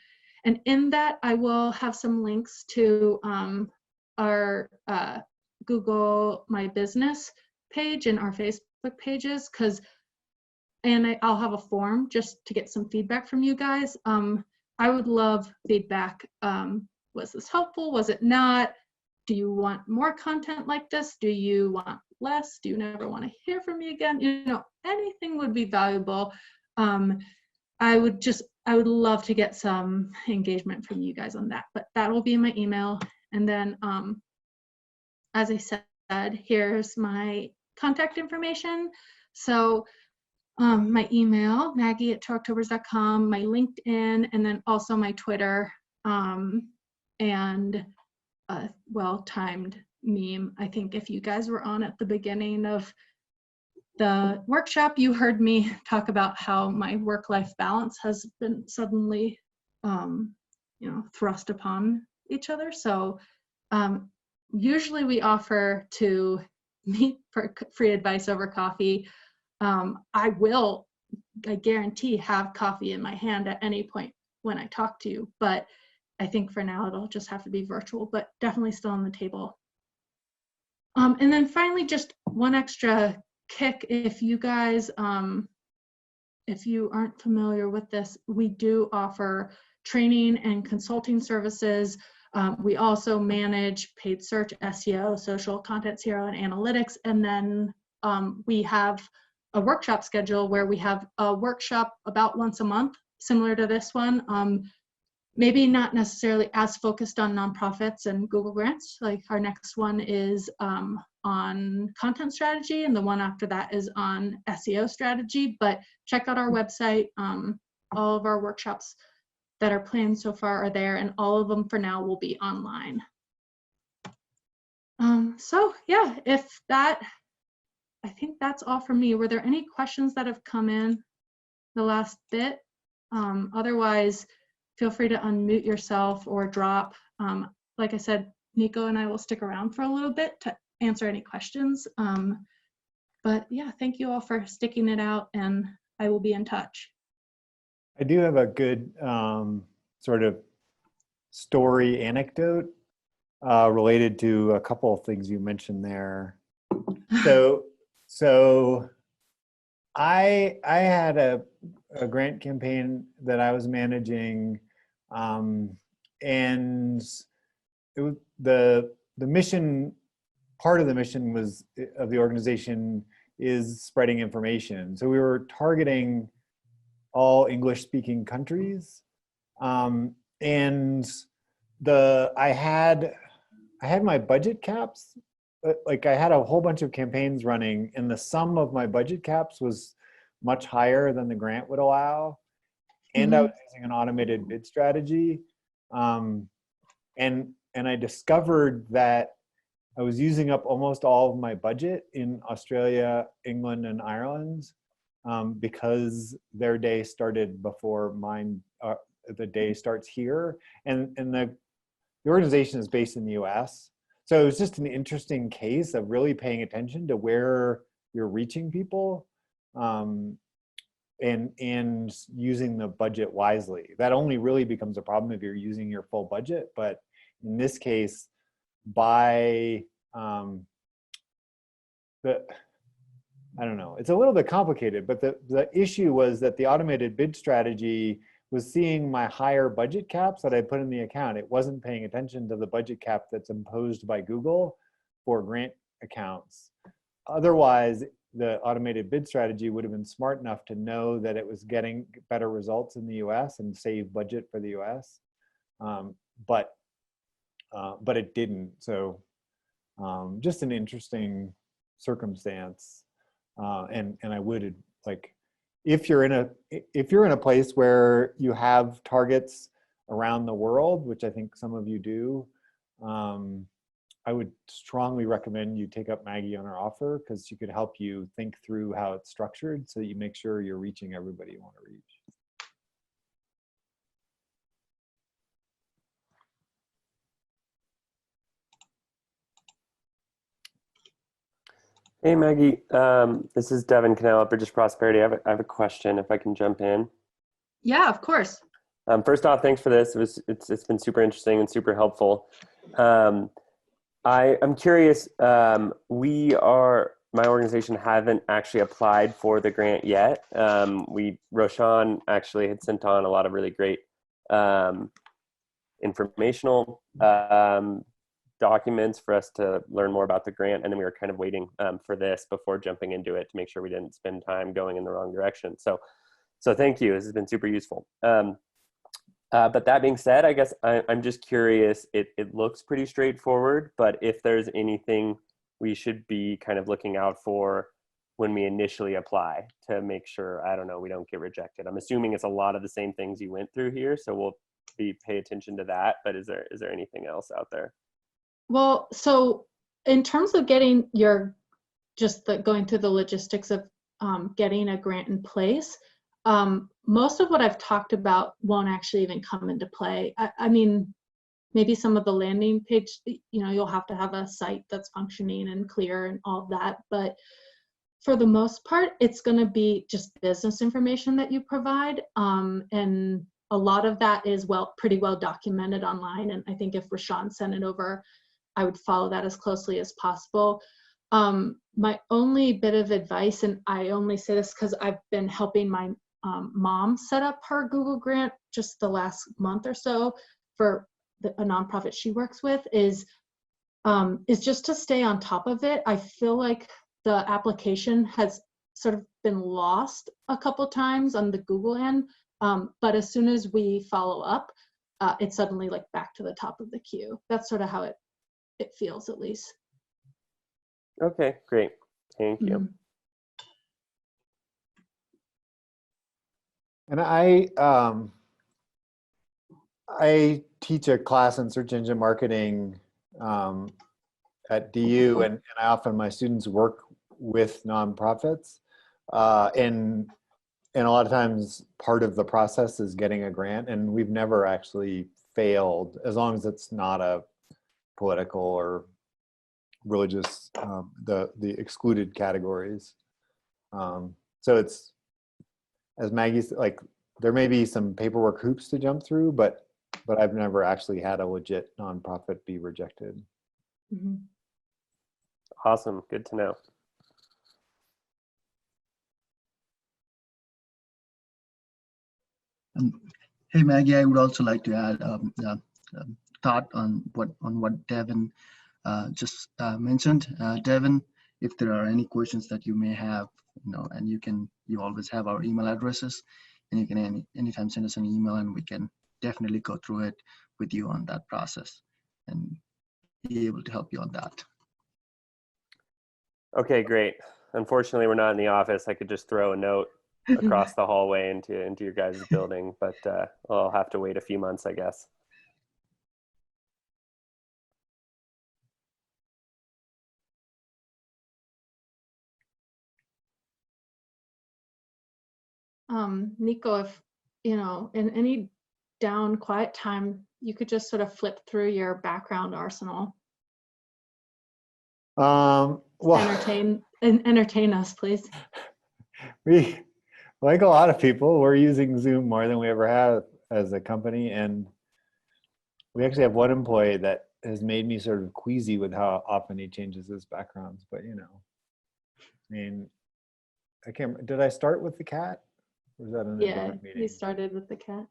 And in that, I will have some links to our Google My Business page and our Facebook pages, I'll have a form just to get some feedback from you guys. I would love feedback. Was this helpful? Was it not? Do you want more content like this? Do you want less? Do you never want to hear from me again? Anything would be valuable. I would love to get some engagement from you guys on that, but that will be in my email. And then, as I said, here's my contact information. So my email, maggie@talktobers.com, my LinkedIn, and then also my Twitter, and a well-timed meme. I think if you guys were on at the beginning of the workshop, you heard me talk about how my work-life balance has been suddenly, thrust upon each other. So usually we offer to meet for free advice over coffee. I guarantee, have coffee in my hand at any point when I talk to you, but I think for now it'll just have to be virtual, but definitely still on the table. And then finally, just one extra kick, if you guys, if you aren't familiar with this, we do offer training and consulting services. We also manage paid search, SEO, social content, CRO, and analytics. And then we have a workshop schedule where we have a workshop about once a month, similar to this one. Maybe not necessarily as focused on nonprofits and Google Grants. Like our next one is on content strategy, and the one after that is on SEO strategy. But check out our website. All of our workshops that are planned so far are there, and all of them for now will be online. So yeah, I think that's all from me. Were there any questions that have come in the last bit? Otherwise, feel free to unmute yourself or drop. Like I said, Nico and I will stick around for a little bit to answer any questions. But yeah, thank you all for sticking it out, and I will be in touch. I do have a good sort of story anecdote related to a couple of things you mentioned there. So I had a grant campaign that I was managing, and it was the mission. Part of the mission was of the organization is spreading information. So we were targeting all English-speaking countries, and I had my budget caps. Like I had a whole bunch of campaigns running, and the sum of my budget caps was much higher than the grant would allow. And I was using an automated bid strategy. And I discovered that I was using up almost all of my budget in Australia, England, and Ireland, because their day started before mine. The day starts here, and the organization is based in the U.S. So it was just an interesting case of really paying attention to where you're reaching people, and using the budget wisely. That only really becomes a problem if you're using your full budget. But in this case, I don't know, it's a little bit complicated, but the issue was that the automated bid strategy was seeing my higher budget caps that I put in the account. It wasn't paying attention to the budget cap that's imposed by Google for grant accounts. Otherwise, the automated bid strategy would have been smart enough to know that it was getting better results in the US and save budget for the US. But it didn't. So just an interesting circumstance. And I would, like, if you're in a place where you have targets around the world, which I think some of you do, I would strongly recommend you take up Maggie on her offer, because she could help you think through how it's structured so that you make sure you're reaching everybody you want to reach. Hey Maggie, this is Devin Cannell at Bridges Prosperity. I have a question if I can jump in. Yeah, of course. First off, thanks for this. It's been super interesting and super helpful. Um, I'm curious. My organization haven't actually applied for the grant yet. Roshan actually had sent on a lot of really great um, informational documents for us to learn more about the grant, and then we were kind of waiting for this before jumping into it to make sure we didn't spend time going in the wrong direction. So thank you. This has been super useful. But that being said, I guess I'm just curious. It looks pretty straightforward, but if there's anything we should be kind of looking out for when we initially apply to make sure, I don't know, we don't get rejected. I'm assuming it's a lot of the same things you went through here, so we'll pay attention to that. But is there anything else out there? Well, so in terms of getting going through the logistics of getting a grant in place, most of what I've talked about won't actually even come into play. I mean, maybe some of the landing page, you'll have to have a site that's functioning and clear and all of that. But for the most part, it's going to be just business information that you provide. And a lot of that is pretty well documented online. And I think if Rashawn sent it over, I would follow that as closely as possible. My only bit of advice, and I only say this because I've been helping my mom set up her Google grant just the last month or so for a nonprofit she works with, is just to stay on top of it. I feel like the application has sort of been lost a couple times on the Google end, but as soon as we follow up, it's suddenly like back to the top of the queue. That's sort of how it feels, at least. Okay, great. Thank you. Mm-hmm. And I teach a class in search engine marketing at DU, and I often, my students work with nonprofits, and a lot of times part of the process is getting a grant, and we've never actually failed, as long as it's not a political or religious, the excluded categories. So it's, as Maggie said, like, there may be some paperwork hoops to jump through, but I've never actually had a legit nonprofit be rejected. Mm-hmm. Awesome. Good to know. Hey Maggie, I would also like to add thought on what Devin just mentioned. Devin, if there are any questions that you may have, and you always have our email addresses, and you can anytime send us an email, and we can definitely go through it with you on that process and be able to help you on that. Okay, great. Unfortunately, we're not in the office. I could just throw a note across the hallway into your guys' building, but I'll have to wait a few months, I guess. Nico, if in any down quiet time, you could just sort of flip through your background arsenal. Well, entertain us, please. we, like a lot of people, we're using Zoom more than we ever have as a company, and we actually have one employee that has made me sort of queasy with how often he changes his backgrounds. But I mean, did I start with the cat? Or was that in a different meeting? You started with the cat.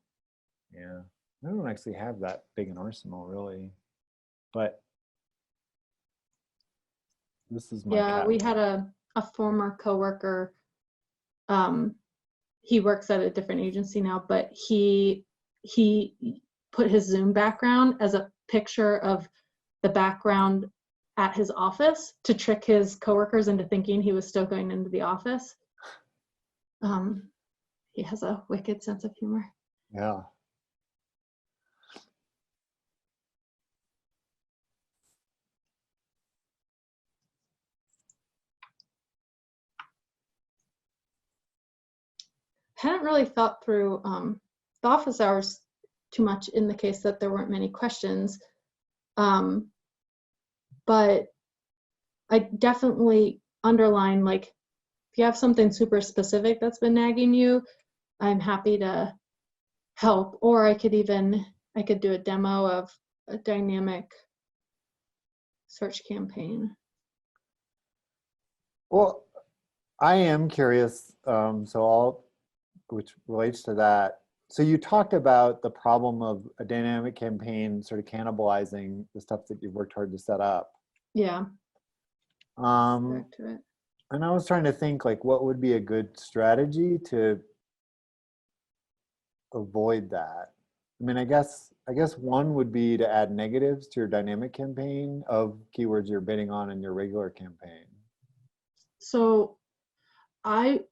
Yeah, I don't actually have that big an arsenal, really, but this is my cat. We had a former coworker. He works at a different agency now, but he put his Zoom background as a picture of the background at his office to trick his coworkers into thinking he was still going into the office. He has a wicked sense of humor. Yeah. Hadn't really thought through the office hours too much in the case that there weren't many questions. But I definitely underline, like, if you have something super specific that's been nagging you, I'm happy to help. Or I could do a demo of a dynamic search campaign. Well, I am curious, which relates to that. So you talked about the problem of a dynamic campaign sort of cannibalizing the stuff that you've worked hard to set up. Yeah, back to it. And I was trying to think, like, what would be a good strategy to avoid that? I mean, I guess one would be to add negatives to your dynamic campaign of keywords you're bidding on in your regular campaign. So I've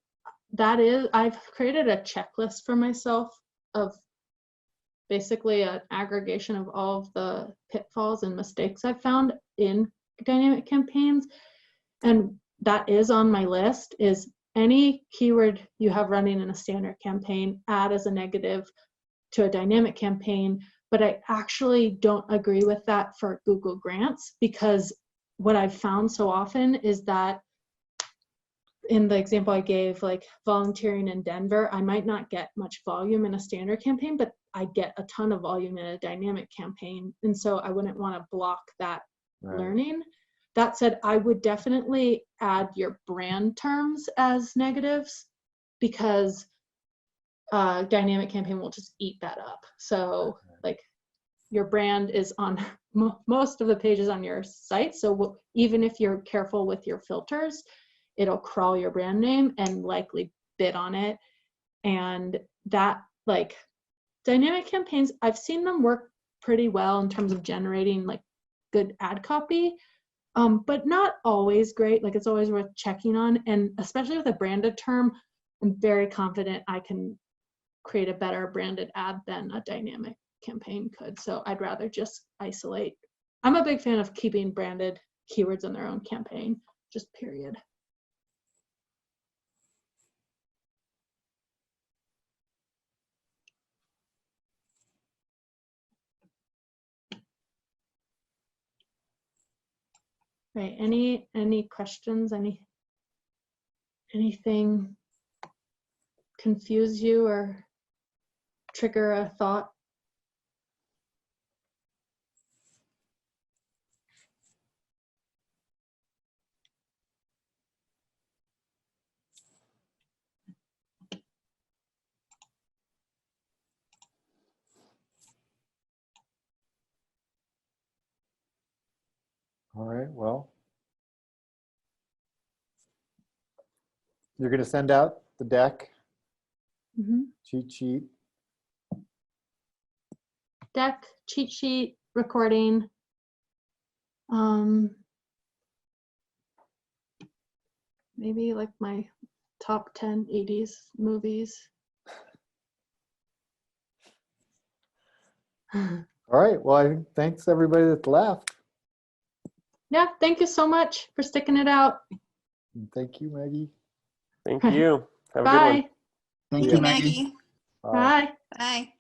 created a checklist for myself of basically an aggregation of all of the pitfalls and mistakes I've found in dynamic campaigns. And that is on my list, is any keyword you have running in a standard campaign, add as a negative to a dynamic campaign. But I actually don't agree with that for Google Grants, because what I've found so often is that in the example I gave, like volunteering in Denver, I might not get much volume in a standard campaign, but I get a ton of volume in a dynamic campaign. And so I wouldn't want to block that learning. That said, I would definitely add your brand terms as negatives, because dynamic campaign will just eat that up. So like your brand is on most of the pages on your site. So even if you're careful with your filters, it'll crawl your brand name and likely bid on it. And that, like, dynamic campaigns, I've seen them work pretty well in terms of generating like good ad copy, but not always great. Like, it's always worth checking on. And especially with a branded term, I'm very confident I can create a better branded ad than a dynamic campaign could. So I'd rather just isolate. I'm a big fan of keeping branded keywords in their own campaign, just period. Right, any questions, anything confuse you or trigger a thought? All right, well, you're going to send out the deck, cheat sheet. Deck, cheat sheet, recording. Maybe like my top 10 80s movies. All right, well, I think thanks everybody that's left. Yeah, thank you so much for sticking it out. And thank you, Maggie. Thank you. Have a good one. Bye. Thank Yeah. you, Maggie. Bye. Bye.